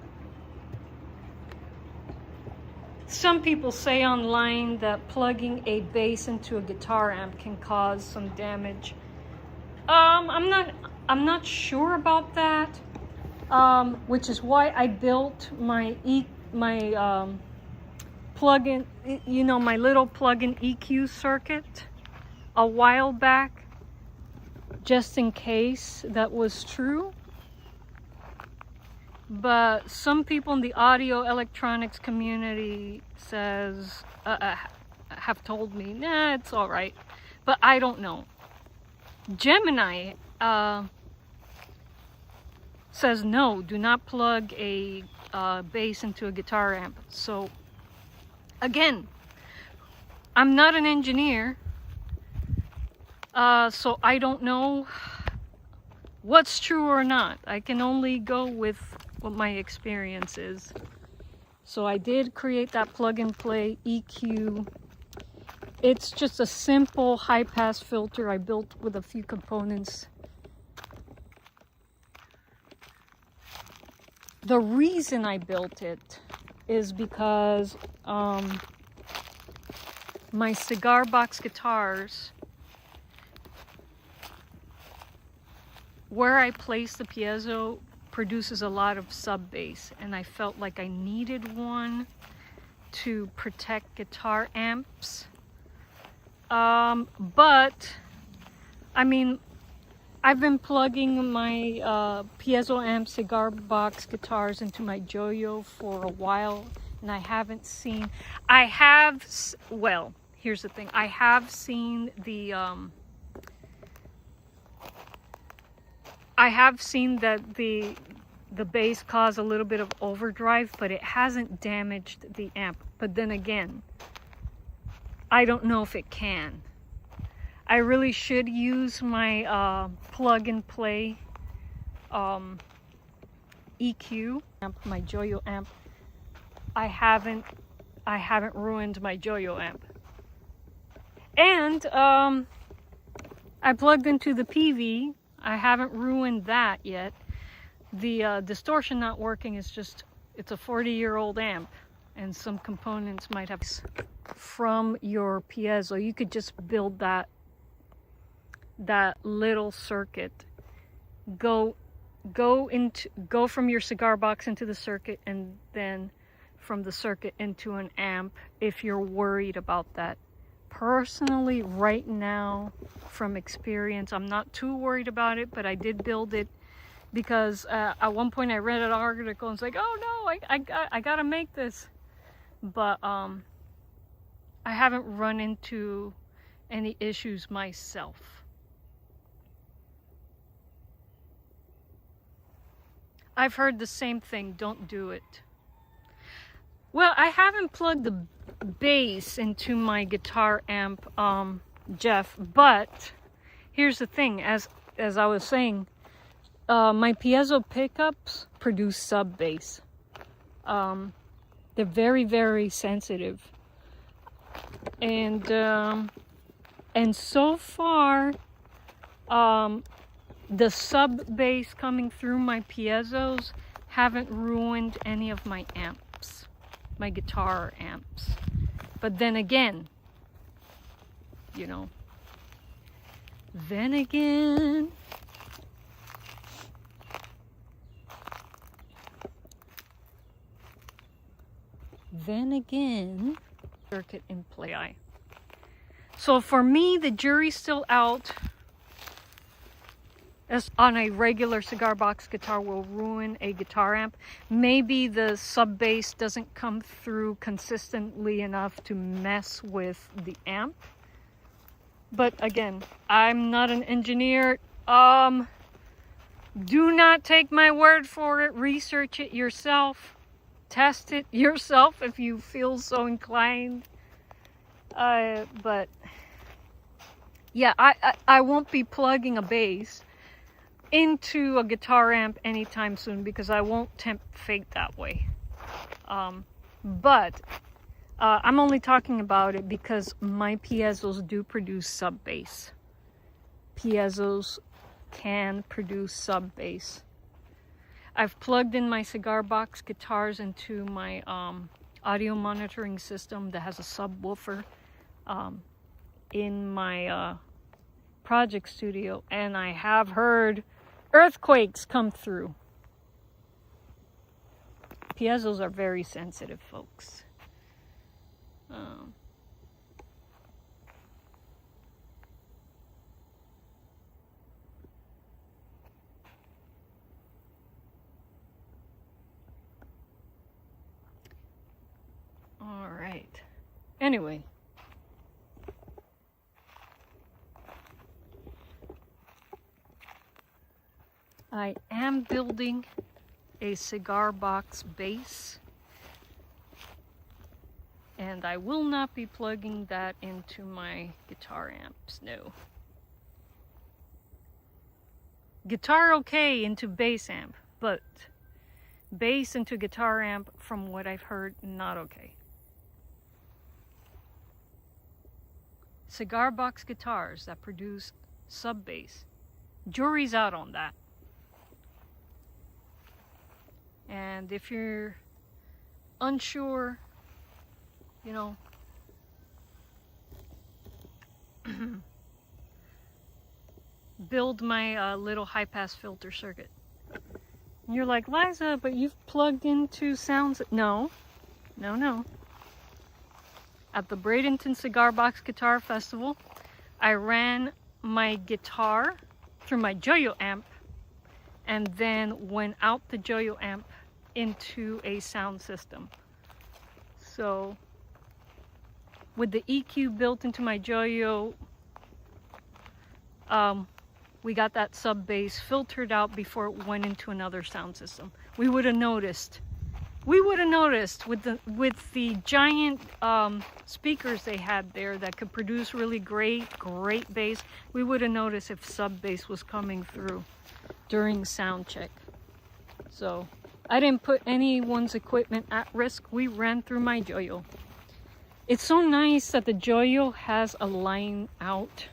Some people say online that plugging a bass into a guitar amp can cause some damage. I'm not sure about that. Which is why I built my plug-in, you know, my little plug-in EQ circuit a while back, just in case that was true. But some people in the audio electronics community have told me, nah, it's all right. But I don't know. Gemini says no, do not plug a bass into a guitar amp. So again, I'm not an engineer, so I don't know what's true or not. I can only go with what my experience is. So I did create that plug and play EQ. It's just a simple high pass filter I built with a few components. The reason I built it is because my cigar box guitars, where I place the piezo, produces a lot of sub bass, and I felt like I needed one to protect guitar amps. But I mean, I've been plugging my piezo amp cigar box guitars into my Joyo for a while, and I haven't seen, well, here's the thing, I have seen the I have seen that the bass cause a little bit of overdrive, but it hasn't damaged the amp. But then again, I don't know if it can. I really should use my plug and play EQ amp, my Joyo amp. I haven't ruined my Joyo amp. And I plugged into the PV. I haven't ruined that yet. The distortion not working is just, it's a 40-year-old amp, and some components might have from your piezo. You could just build that little circuit. Go from your cigar box into the circuit, and then from the circuit into an amp if you're worried about that. Personally, right now, from experience, I'm not too worried about it, but I did build it because at one point I read an article and it's like, oh no, I gotta make this. But I haven't run into any issues myself. I've heard the same thing, don't do it. Well, I haven't plugged the bass into my guitar amp, Jeff, but here's the thing, as I was saying, my piezo pickups produce sub bass. They're very, very sensitive, and so far the sub bass coming through my piezos haven't ruined any of my amps, my guitar amps. But then again, you know, then again, circuit in play. So for me, the jury's still out. As on a regular cigar box guitar will ruin a guitar amp. Maybe the sub bass doesn't come through consistently enough to mess with the amp. But again, I'm not an engineer. Do not take my word for it. Research it yourself. Test it yourself if you feel so inclined. But yeah, I won't be plugging a bass into a guitar amp anytime soon because I won't tempt fate that way. But I'm only talking about it because my piezos do produce sub bass. Piezos can produce sub bass. I've plugged in my cigar box guitars into my audio monitoring system that has a subwoofer in my project studio, and I have heard earthquakes come through. Piezos are very sensitive, folks. All right. Anyway. I am building a cigar box base, and I will not be plugging that into my guitar amps, no. Guitar okay into bass amp, but bass into guitar amp, from what I've heard, not okay. Cigar box guitars that produce sub bass, jury's out on that. And if you're unsure, you know, build my little high pass filter circuit. And you're like, Liza, but you've plugged into sounds. No. At the Bradenton Cigar Box Guitar Festival, I ran my guitar through my Joyo amp and then went out the Joyo amp into a sound system. So with the EQ built into my Joyo, we got that sub bass filtered out before it went into another sound system. We would have noticed with the giant speakers they had there that could produce really great bass. We would have noticed if sub bass was coming through during sound check. So I didn't put anyone's equipment at risk. We ran through my Joyo. It's so nice that the Joyo has a line out.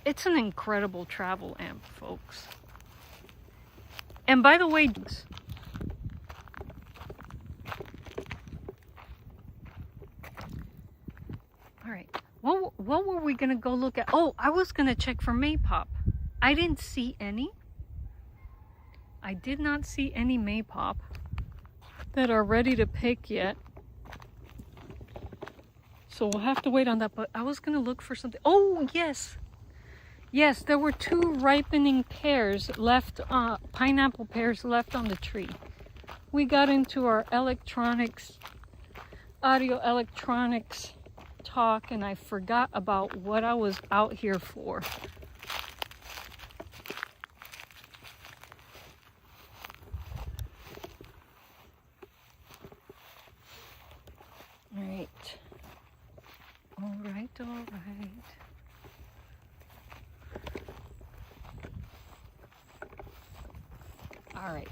It's an incredible travel amp, folks. And by the way, all right, what were we gonna go look at? Oh, I was gonna check for Maypop. I didn't see any. I did not see any Maypop that are ready to pick yet. So we'll have to wait on that, but I was gonna look for something. Oh, yes. Yes, there were 2 ripening pears left, pineapple pears left on the tree. We got into our audio electronics talk, and I forgot about what I was out here for. All right. All right,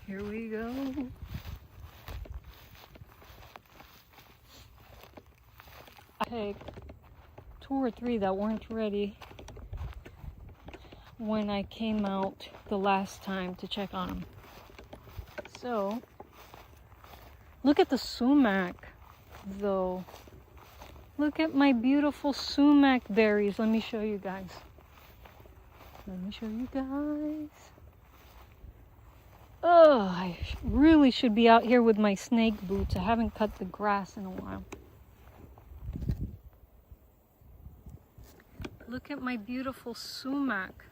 here we go. I picked 2 or 3 that weren't ready when I came out the last time to check on them. So, look at the sumac, though. Look at my beautiful sumac berries. Let me show you guys. Oh, I really should be out here with my snake boots. I haven't cut the grass in a while. Look at my beautiful sumac.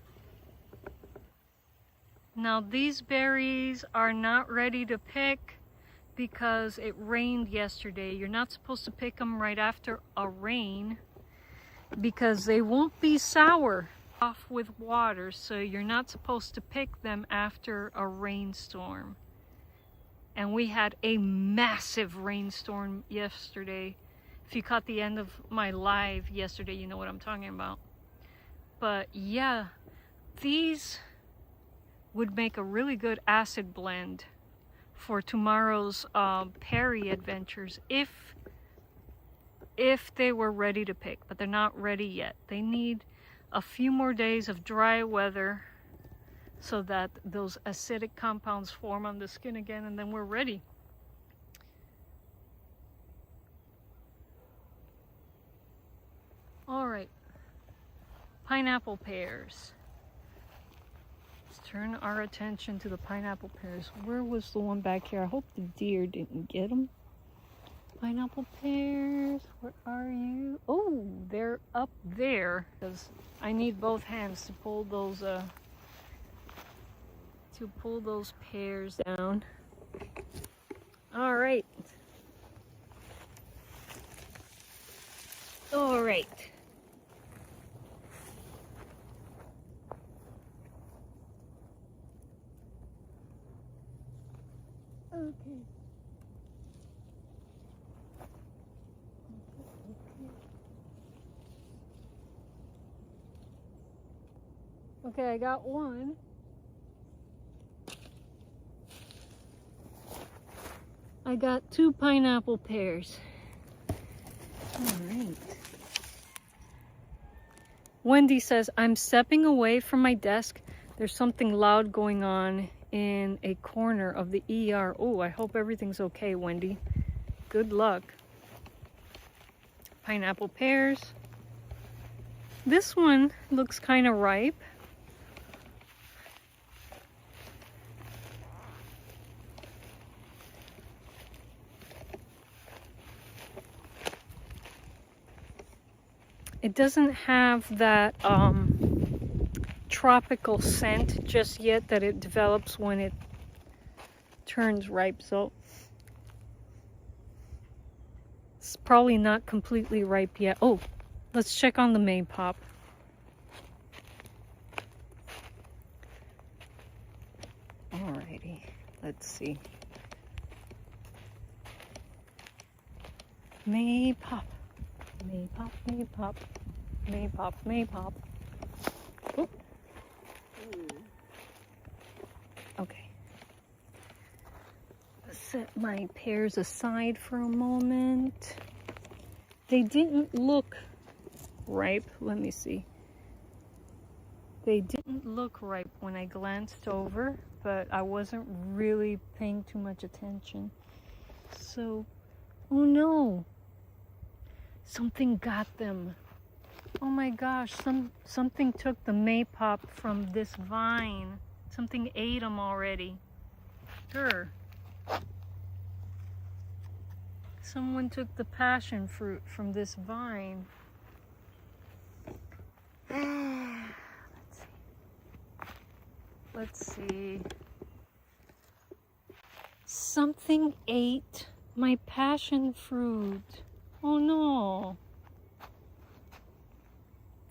Now these berries are not ready to pick because it rained yesterday. You're not supposed to pick them right after a rain because they won't be sour off with water, so you're not supposed to pick them after a rainstorm. And we had a massive rainstorm yesterday. If you caught the end of my live yesterday, you know what I'm talking about. But yeah, these would make a really good acid blend for tomorrow's Perry adventures if they were ready to pick, but they're not ready yet. They need a few more days of dry weather so that those acidic compounds form on the skin again, and then we're ready. All right, pineapple pears. Let's turn our attention to the pineapple pears. Where was the one back here? I hope the deer didn't get them. Pineapple pears, where are you? Oh, they're up there, because I need both hands to pull those pears down. All right. Okay, I got one. I got 2 pineapple pears. All right. Wendy says, I'm stepping away from my desk. There's something loud going on in a corner of the ER. Oh, I hope everything's okay, Wendy. Good luck. Pineapple pears. This one looks kind of ripe. It doesn't have that tropical scent just yet that it develops when it turns ripe, so it's probably not completely ripe yet. Oh, let's check on the maypop. Alrighty, let's see. Maypop. Maypop, maypop, maypop, maypop. Oh. Okay. Set my pears aside for a moment. They didn't look ripe. Let me see. They didn't look ripe when I glanced over, but I wasn't really paying too much attention. So, oh no. Something got them. Oh my gosh, something took the maypop from this vine. Something ate them already. Sure. Someone took the passion fruit from this vine. Let's see. Something ate my passion fruit. Oh no.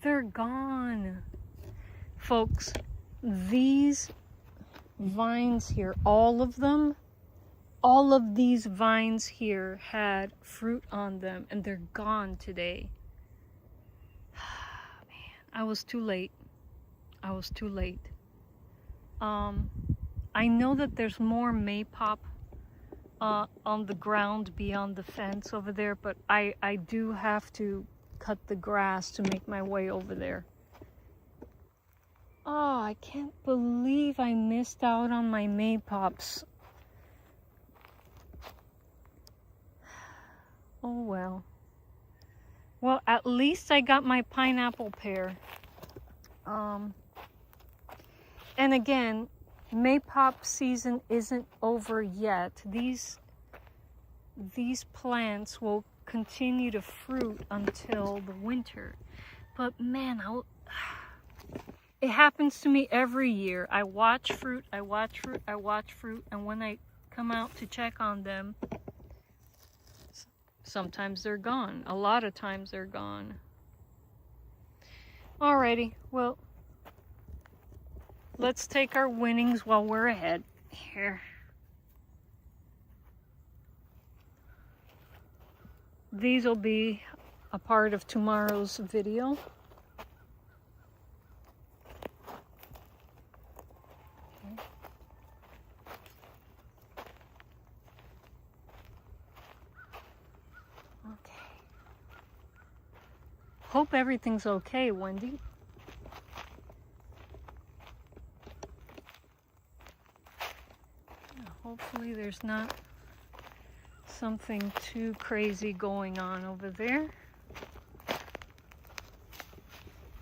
They're gone. Folks, these vines here, all of them, all of these vines here had fruit on them and they're gone today. Man, I was too late. I was too late. I know that there's more maypop on the ground beyond the fence over there, but I do have to cut the grass to make my way over there. Oh, I can't believe I missed out on my maypops. Oh well. Well, at least I got my pineapple pear. And again, maypop season isn't over yet. These plants will continue to fruit until the winter. But man, it happens to me every year. I watch fruit, I watch fruit, I watch fruit, and when I come out to check on them, sometimes they're gone. A lot of times they're gone. Alrighty, well, let's take our winnings while we're ahead here. These will be a part of tomorrow's video. Okay. Hope everything's okay, Wendy. Hopefully there's not something too crazy going on over there.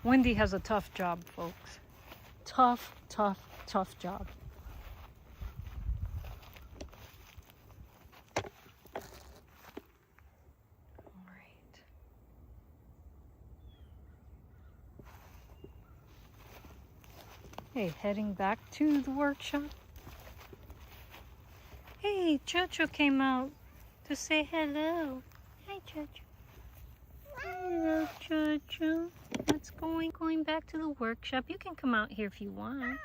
Wendy has a tough job, folks. Tough, tough, tough job. All right. Hey, heading back to the workshop. Hey, Chocho came out to say hello. Hi, Chocho. Hello, Chocho. Let's going back to the workshop. You can come out here if you want.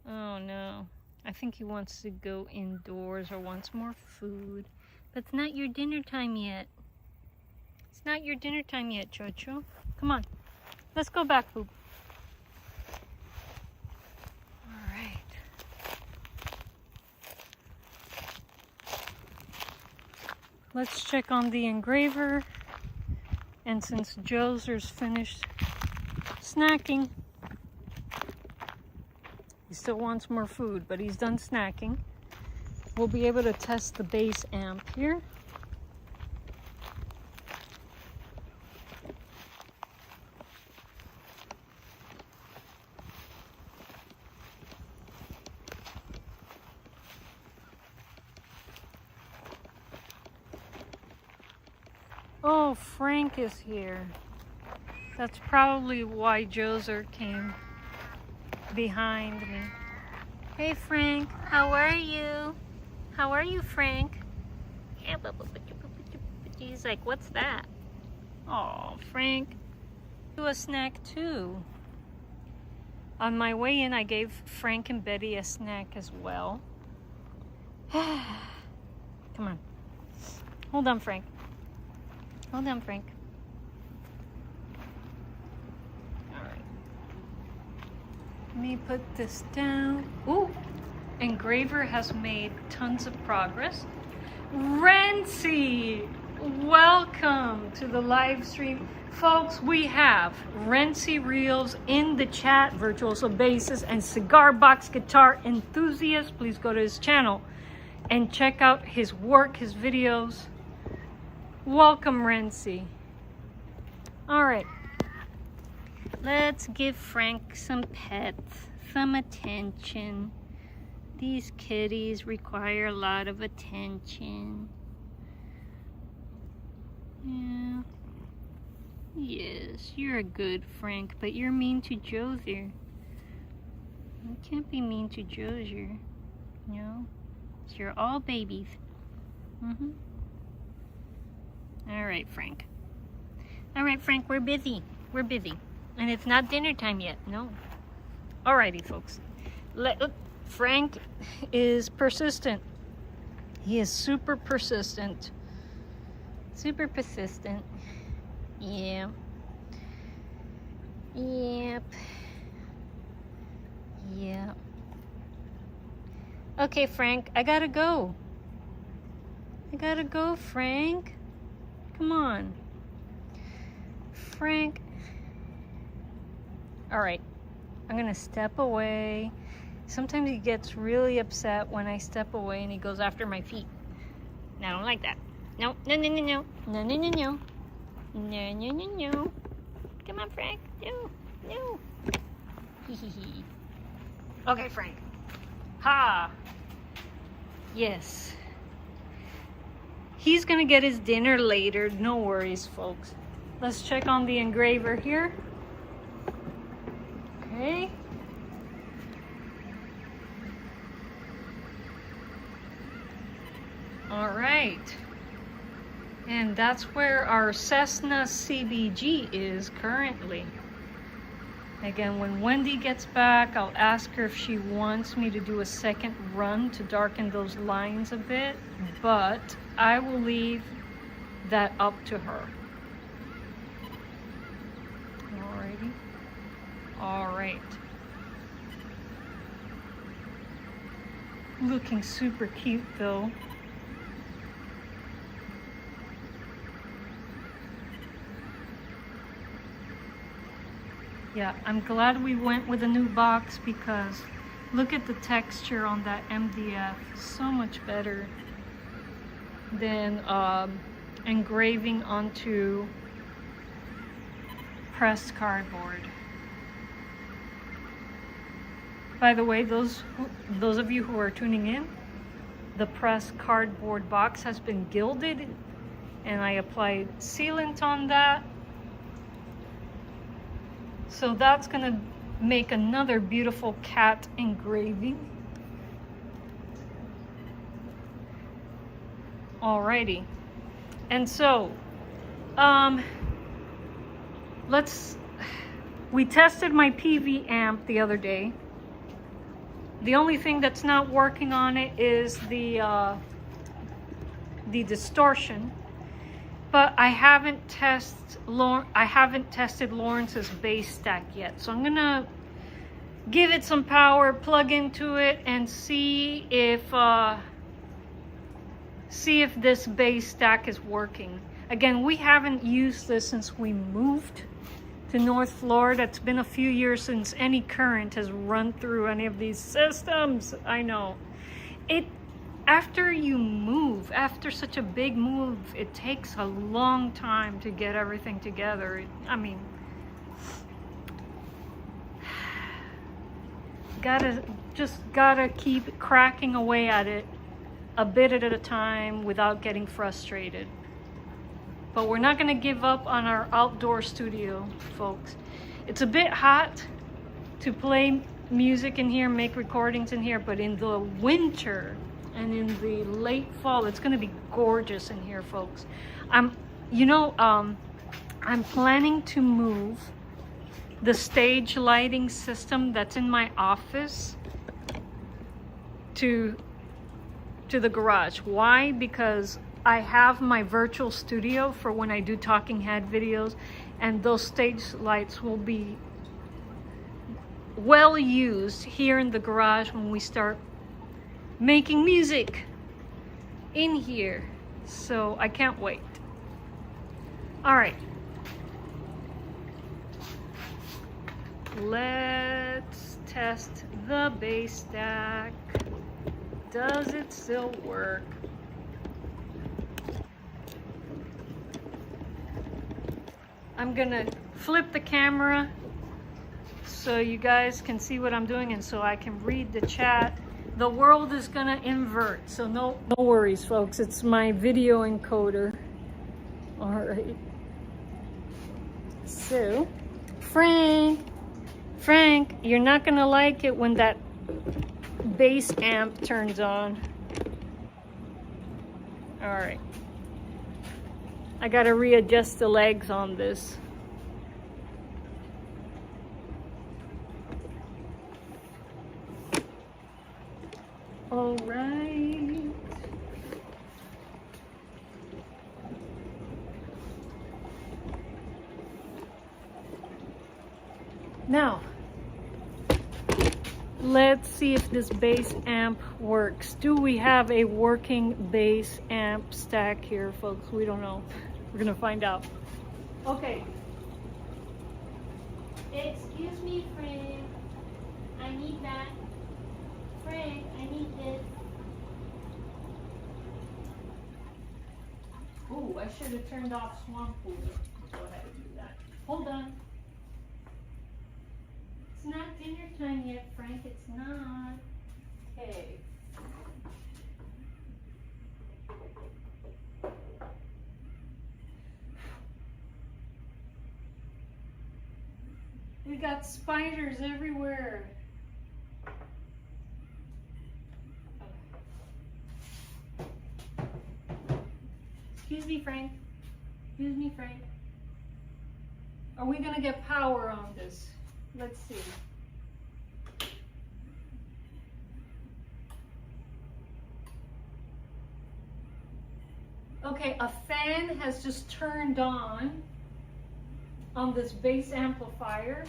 Oh no, I think he wants to go indoors or wants more food. But it's not your dinner time yet. It's not your dinner time yet, Chocho. Come on, let's go back, Boop. Let's check on the engraver. And since Joser's finished snacking, he still wants more food, but he's done snacking. We'll be able to test the bass amp here. Oh, Frank is here. That's probably why Joser came behind me. Hey Frank, how are you? How are you, Frank? He's like, what's that? Oh, Frank, do a snack too. On my way in, I gave Frank and Betty a snack as well. Come on. Hold on, Frank. Hold on, Frank. All right. Let me put this down. Ooh, engraver has made tons of progress. Rency, welcome to the live stream. Folks, we have Rency Reels in the chat, virtuoso bassist and cigar box guitar enthusiast. Please go to his channel and check out his work, his videos. Welcome, Rency. All right, let's give Frank some pets, some attention. These kitties require a lot of attention. Yeah. Yes, you're a good Frank, but you're mean to Joser. You can't be mean to Joser. No, you're all babies. All right, Frank. All right, Frank, we're busy. We're busy. And it's not dinner time yet. No. Alrighty, folks. Frank is persistent. He is super persistent. Super persistent. Yeah. Yep. Yeah. Okay, Frank, I gotta go. I gotta go, Frank. Come on. Frank. All right. I'm gonna step away. Sometimes he gets really upset when I step away and he goes after my feet. And I don't like that. No, no, no, no, no. No, no, no, no. No, no, no, no. Come on, Frank. No, no. Hee hee hee. Okay, Frank. Ha. Yes. He's gonna get his dinner later. No worries, folks. Let's check on the engraver here. Okay. All right. And that's where our Cessna CBG is currently. Again, when Wendy gets back, I'll ask her if she wants me to do a second run to darken those lines a bit, but I will leave that up to her. Alrighty. All right. Looking super cute though. Yeah, I'm glad we went with a new box because look at the texture on that MDF. So much better than engraving onto pressed cardboard. By the way, those of you who are tuning in, the pressed cardboard box has been gilded and I applied sealant on that. So that's gonna make another beautiful cat engraving. Alrighty. And so, we tested my PV amp the other day. The only thing that's not working on it is the distortion. But I haven't tested Lawrence's bass stack yet. So I'm gonna give it some power, plug into it, and see if see if this bass stack is working. Again, we haven't used this since we moved to North Florida. It's been a few years since any current has run through any of these systems. I know. After you move, after such a big move, it takes a long time to get everything together. I mean, gotta keep cracking away at it a bit at a time without getting frustrated. But we're not gonna give up on our outdoor studio, folks. It's a bit hot to play music in here, make recordings in here, but in the winter and in the late fall, it's gonna be gorgeous in here, folks. I'm planning to move the stage lighting system that's in my office to the garage. Why? Because I have my virtual studio for when I do talking head videos, and those stage lights will be well used here in the garage when we start making music in here. So I can't wait. All right. Let's test the bass stack. Does it still work? I'm gonna flip the camera so you guys can see what I'm doing and so I can read the chat. The world is gonna invert, so no worries, folks. It's my video encoder. All right. So, Frank, you're not gonna like it when that bass amp turns on. All right. I gotta readjust the legs on this. All right. Now, let's see if this bass amp works. Do we have a working bass amp stack here, folks? We don't know. We're gonna find out. Okay. Excuse me, Frank. I need that. Frank, I need this. Ooh, I should have turned off Swamp Pool. Go ahead and do that. Hold on. It's not dinner time yet, Frank. It's not. Okay. We got spiders everywhere. Excuse me, Frank. Excuse me, Frank. Are we gonna get power on this? Let's see. Okay, a fan has just turned on this bass amplifier.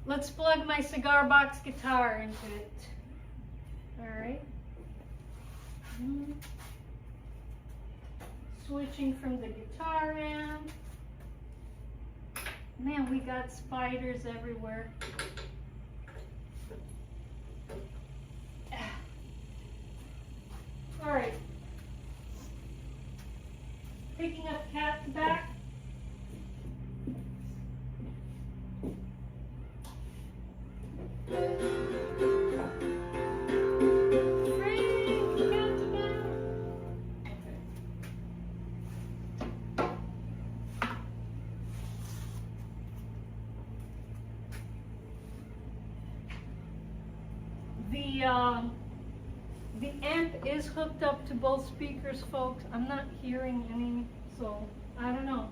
Let's plug my cigar box guitar into it. All right. Switching from the guitar amp. Man, we got spiders everywhere. All right. Picking up Cat's back. The amp is hooked up to both speakers, folks. I'm not hearing any, so I don't know.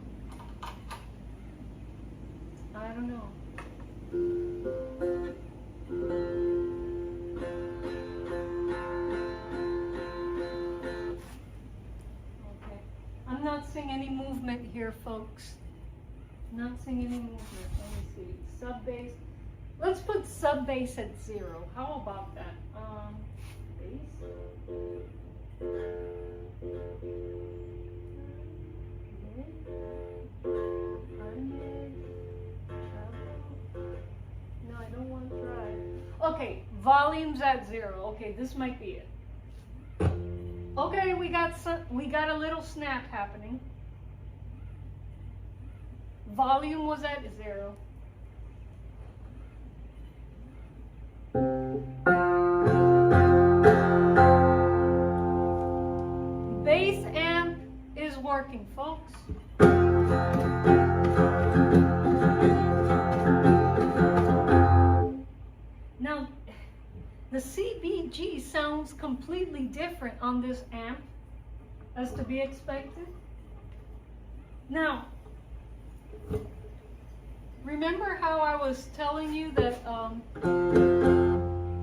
I don't know. Okay. I'm not seeing any movement here, folks. Not seeing any movement. Let me see. Sub bass. Let's put sub bass at 0. How about that? Volume's at 0. Okay, this might be it. Okay, we got a little snap happening. Volume was at 0. Bass amp is working, folks. Now, the CBG sounds completely different on this amp, as to be expected. Now, remember how I was telling you that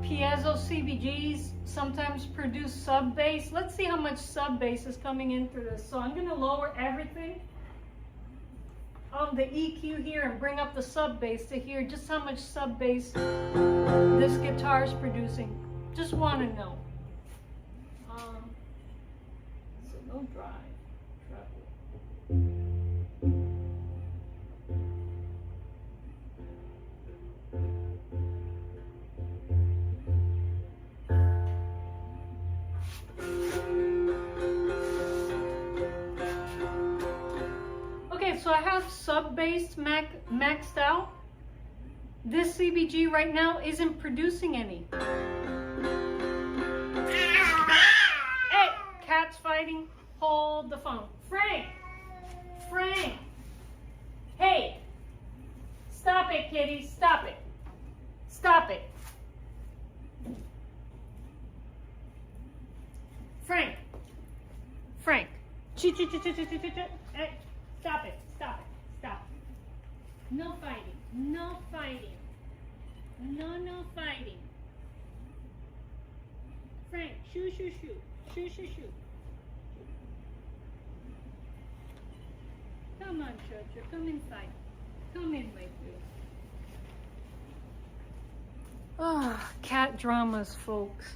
piezo CBGs sometimes produce sub bass? Let's see how much sub bass is coming in through this. So I'm going to lower everything on the EQ here and bring up the sub bass to hear just how much sub bass this guitar is producing. Just want to know. So no drive. Okay, so I have sub bass maxed out. This CBG right now isn't producing any. Hey, cat's fighting. Hold the phone. Frank! Frank! Hey! Stop it, kitty. Stop it. Stop it. Frank! Frank! Hey, stop it. Stop it. Stop. No fighting. No fighting. No fighting. Frank, shoo, shoo, shoo. Shoo, shoo, shoo. Come on, Churcher. Come inside. Come in, my dear. Ah, cat dramas, folks.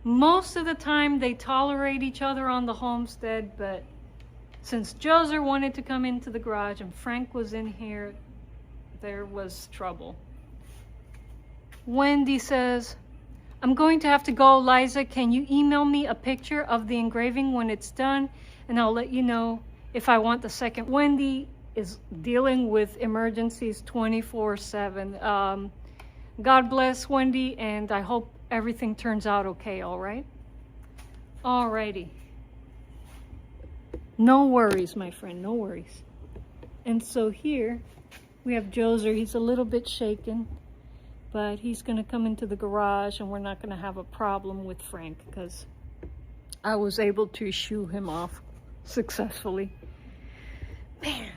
Most of the time they tolerate each other on the homestead, but since Joser wanted to come into the garage and Frank was in here, there was trouble. Wendy says, I'm going to have to go, Liza. Can you email me a picture of the engraving when it's done? And I'll let you know if I want the second. Wendy is dealing with emergencies 24/7. God bless, Wendy, and I hope everything turns out okay, all right? Alrighty. No worries, my friend, no worries. And so here we have Joser. He's a little bit shaken, but he's going to come into the garage and we're not going to have a problem with Frank because I was able to shoo him off successfully. Man,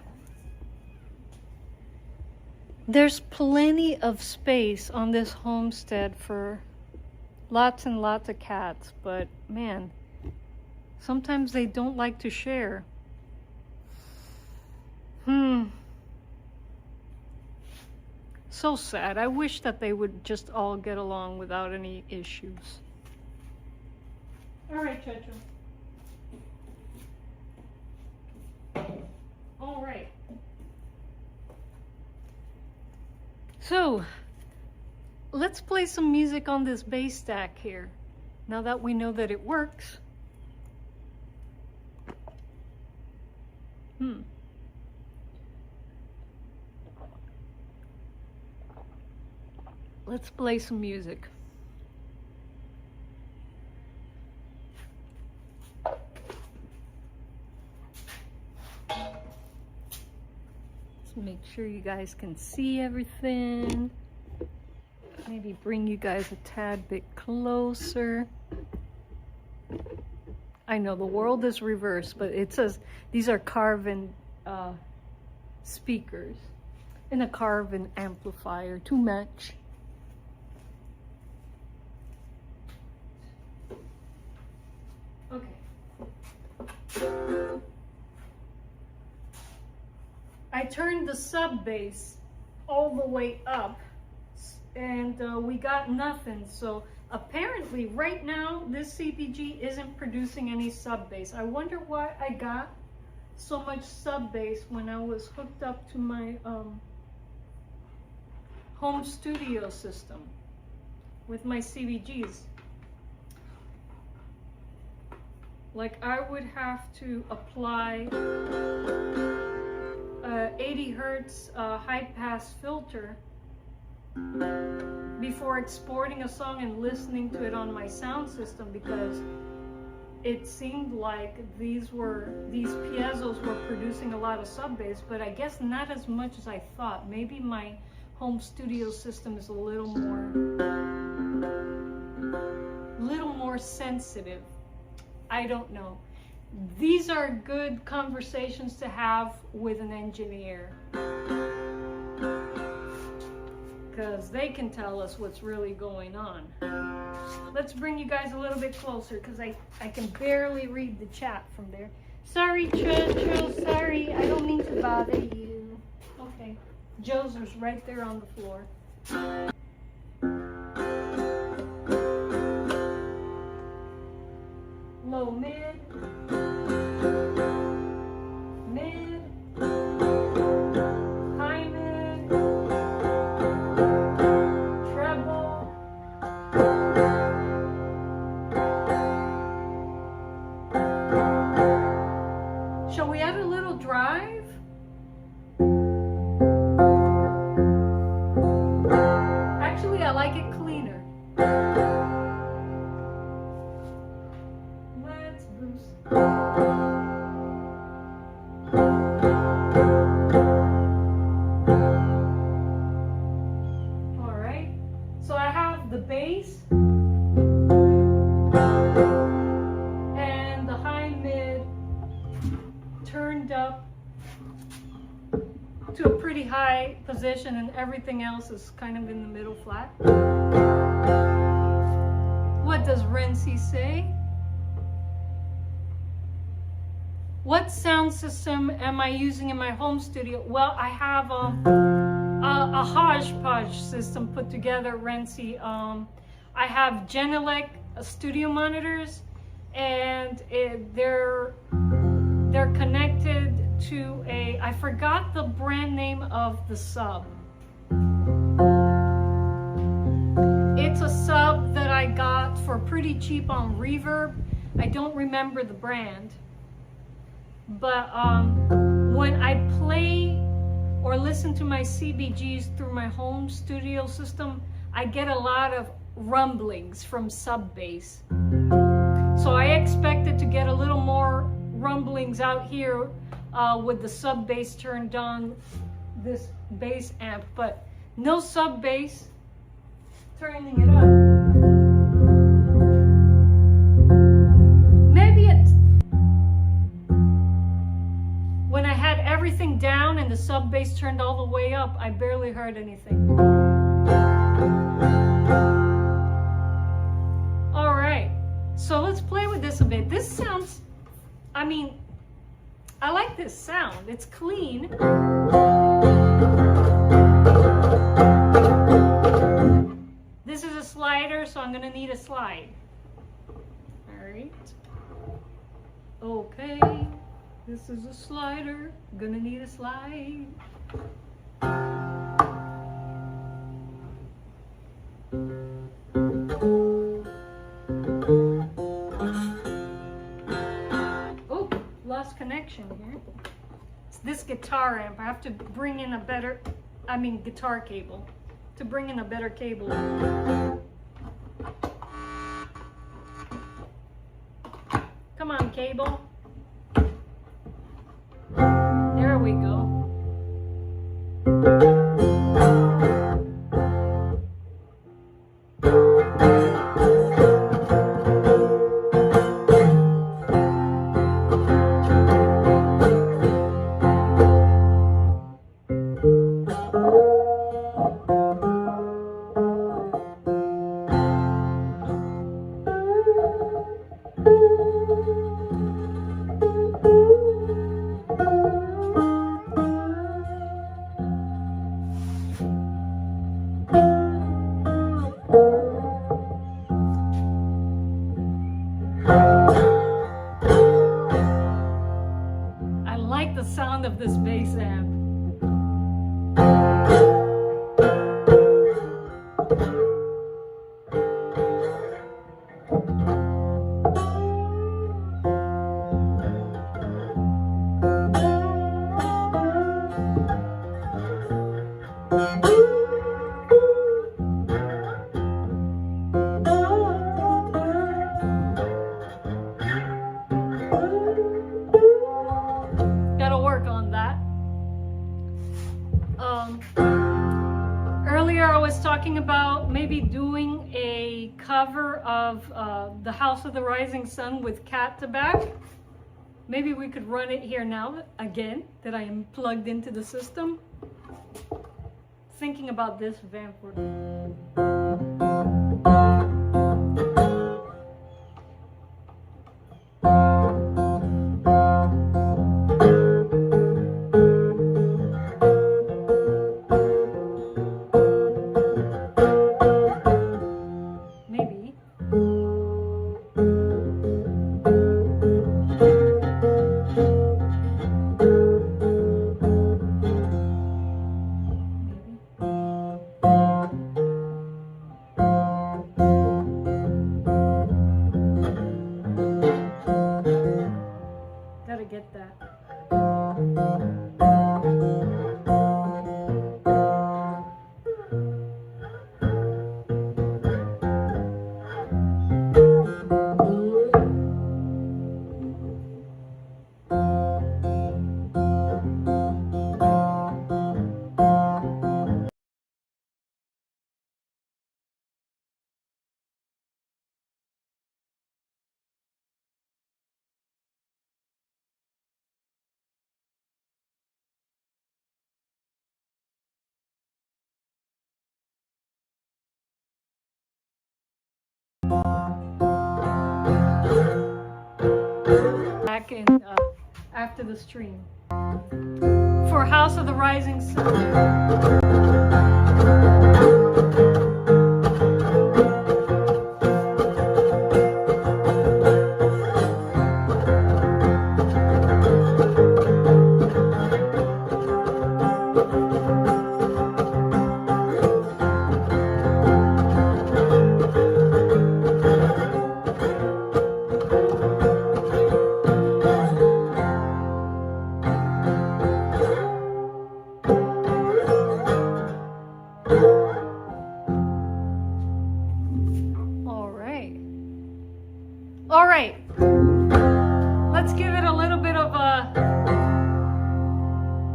there's plenty of space on this homestead for lots and lots of cats, but man, sometimes they don't like to share. So sad. I wish that they would just all get along without any issues. All right, Chacho. All right. So, let's play some music on this bass stack here. Now that we know that it works. Let's play some music. Let's make sure you guys can see everything. Maybe bring you guys a tad bit closer. I know the world is reversed, but it says these are carven speakers and a carven amplifier to match. Okay. I turned the sub bass all the way up and we got nothing. So apparently right now this CBG isn't producing any sub bass. I wonder why I got so much sub bass when I was hooked up to my home studio system. with my CBGs. Like I would have to apply 80 hertz high pass filter before exporting a song and listening to it on my sound system, because it seemed like these piezos were producing a lot of sub bass, but I guess not as much as I thought. Maybe my home studio system is a little more sensitive. I don't know. These are good conversations to have with an engineer, because they can tell us what's really going on. Let's bring you guys a little bit closer, because I can barely read the chat from there. Sorry, Cho, sorry, I don't mean to bother you. Okay, Joser's right there on the floor. Low, mid, mid, high mid, treble, shall we add a little drive? Actually, I like it cleaner. Alright, so I have the bass and the high mid turned up to a pretty high position, and everything else is kind of in the middle flat. What does Renzi say? What sound system am I using in my home studio? Well, I have a hodgepodge system put together, Renzi. I have Genelec studio monitors, and they're connected to I forgot the brand name of the sub. It's a sub that I got for pretty cheap on Reverb. I don't remember the brand. But when I play or listen to my CBGs through my home studio system, I get a lot of rumblings from sub bass. So I expected to get a little more rumblings out here with the sub bass turned on this bass amp, but no sub bass, turning it up. When I had everything down and the sub bass turned all the way up, I barely heard anything. All right, so let's play with this a bit. This sounds, I mean, I like this sound. It's clean. This is a slider, so I'm gonna need a slide. All right. Okay. This is a slider, gonna need a slide. Oh, lost connection here. It's this guitar amp. I have to bring in a better, guitar cable. To bring in a better cable. Come on, cable. There we go. Of this bass amp. cover of The House of the Rising Sun with Cat to back. Maybe we could run it here now, again, that I am plugged into the system. Thinking about this vamp. Back in after the stream for House of the Rising Sun. All right, let's give it a little bit of a,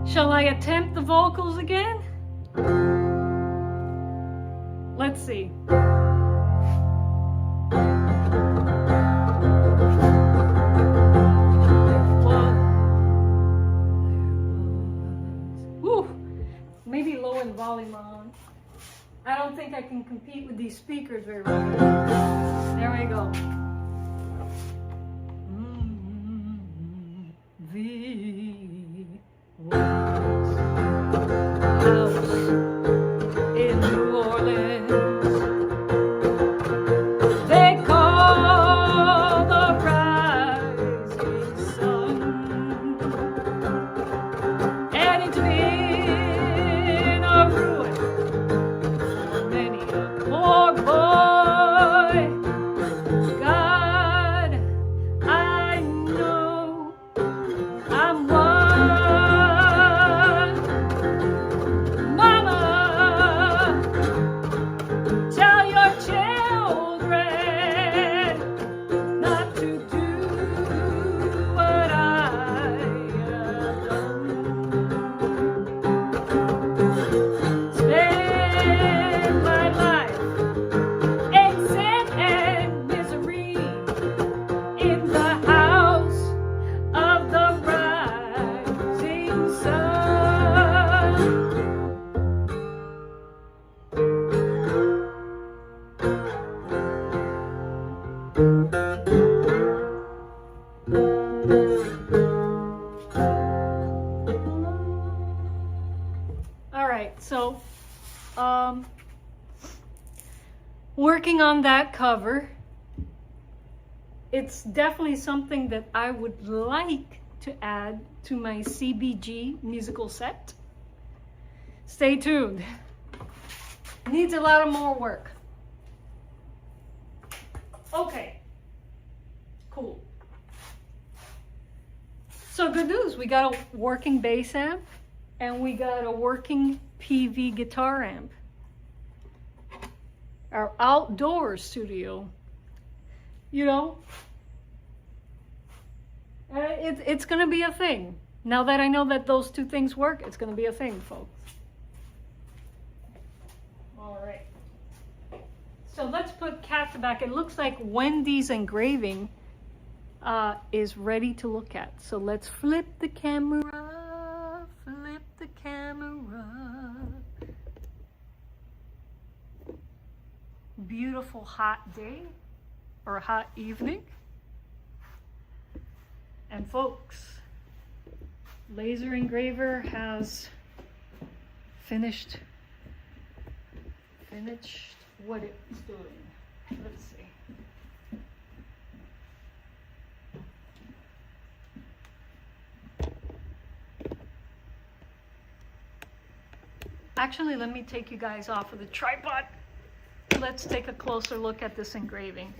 shall I attempt the vocals again? Let's see. Woo, maybe low in volume on. I don't think I can compete with these speakers very well. There we go. The house in New Orleans, they call the rising sun, and it's been a ruin for many a poor boy. God, I know I'm one. So, working on that cover, it's definitely something that I would like to add to my CBG musical set. Stay tuned. Needs a lot of more work. Okay, cool. So good news, we got a working bass amp and we got a working PV guitar amp. Our outdoor studio, you know, it's gonna be a thing. Now that I know that those two things work, it's gonna be a thing, folks. All right. So let's put cats back. It looks like Wendy's engraving is ready to look at. So let's flip the camera, flip the camera. Beautiful hot day or hot evening. And folks, laser engraver has finished what it's doing. Let's see. Actually, let me take you guys off of the tripod. Let's take a closer look at this engraving.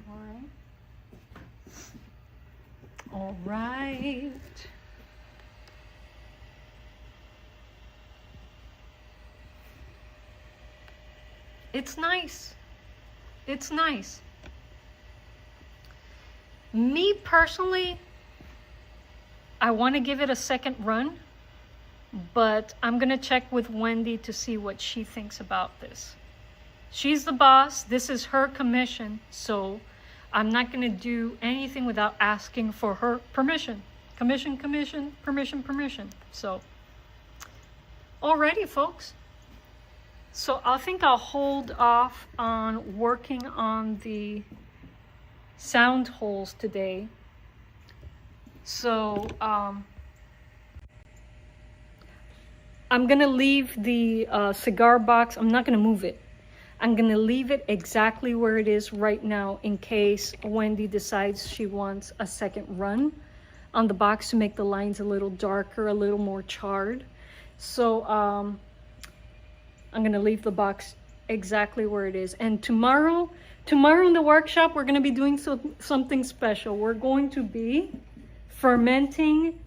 All right. All right. It's nice. It's nice. Me personally, I want to give it a second run, but I'm going to check with Wendy to see what she thinks about this. She's the boss. This is her commission, so I'm not going to do anything without asking for her permission. Permission. So, alrighty, folks. So I think I'll hold off on working on the sound holes today. So I'm gonna leave the cigar box. I'm not gonna move it. I'm gonna leave it exactly where it is right now in case Wendy decides she wants a second run on the box to make the lines a little darker, a little more charred. So I'm gonna leave the box exactly where it is. And tomorrow in the workshop, we're gonna be doing something special. We're going to be fermenting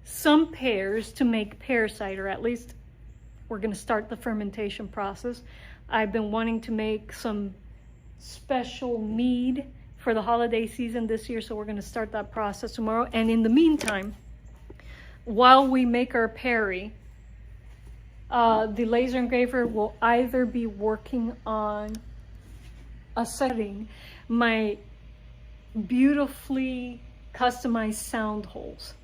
some pears to make pear cider. At least we're gonna start the fermentation process. I've been wanting to make some special mead for the holiday season this year, so we're gonna start that process tomorrow. And in the meantime, while we make our perry, the laser engraver will either be working on setting my beautifully customized sound holes.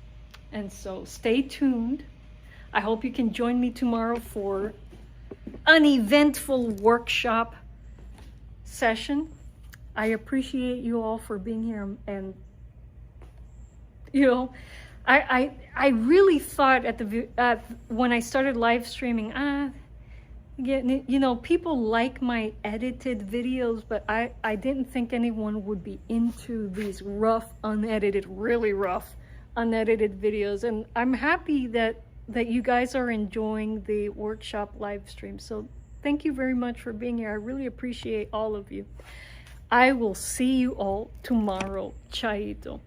And so stay tuned. I hope you can join me tomorrow for an eventful workshop session. I appreciate you all for being here, and you know, I really thought when I started live streaming, you know, people like my edited videos, but I didn't think anyone would be into these rough, unedited, really rough, unedited videos. And I'm happy that you guys are enjoying the workshop live stream. So thank you very much for being here. I really appreciate all of you. I will see you all tomorrow. Chaito.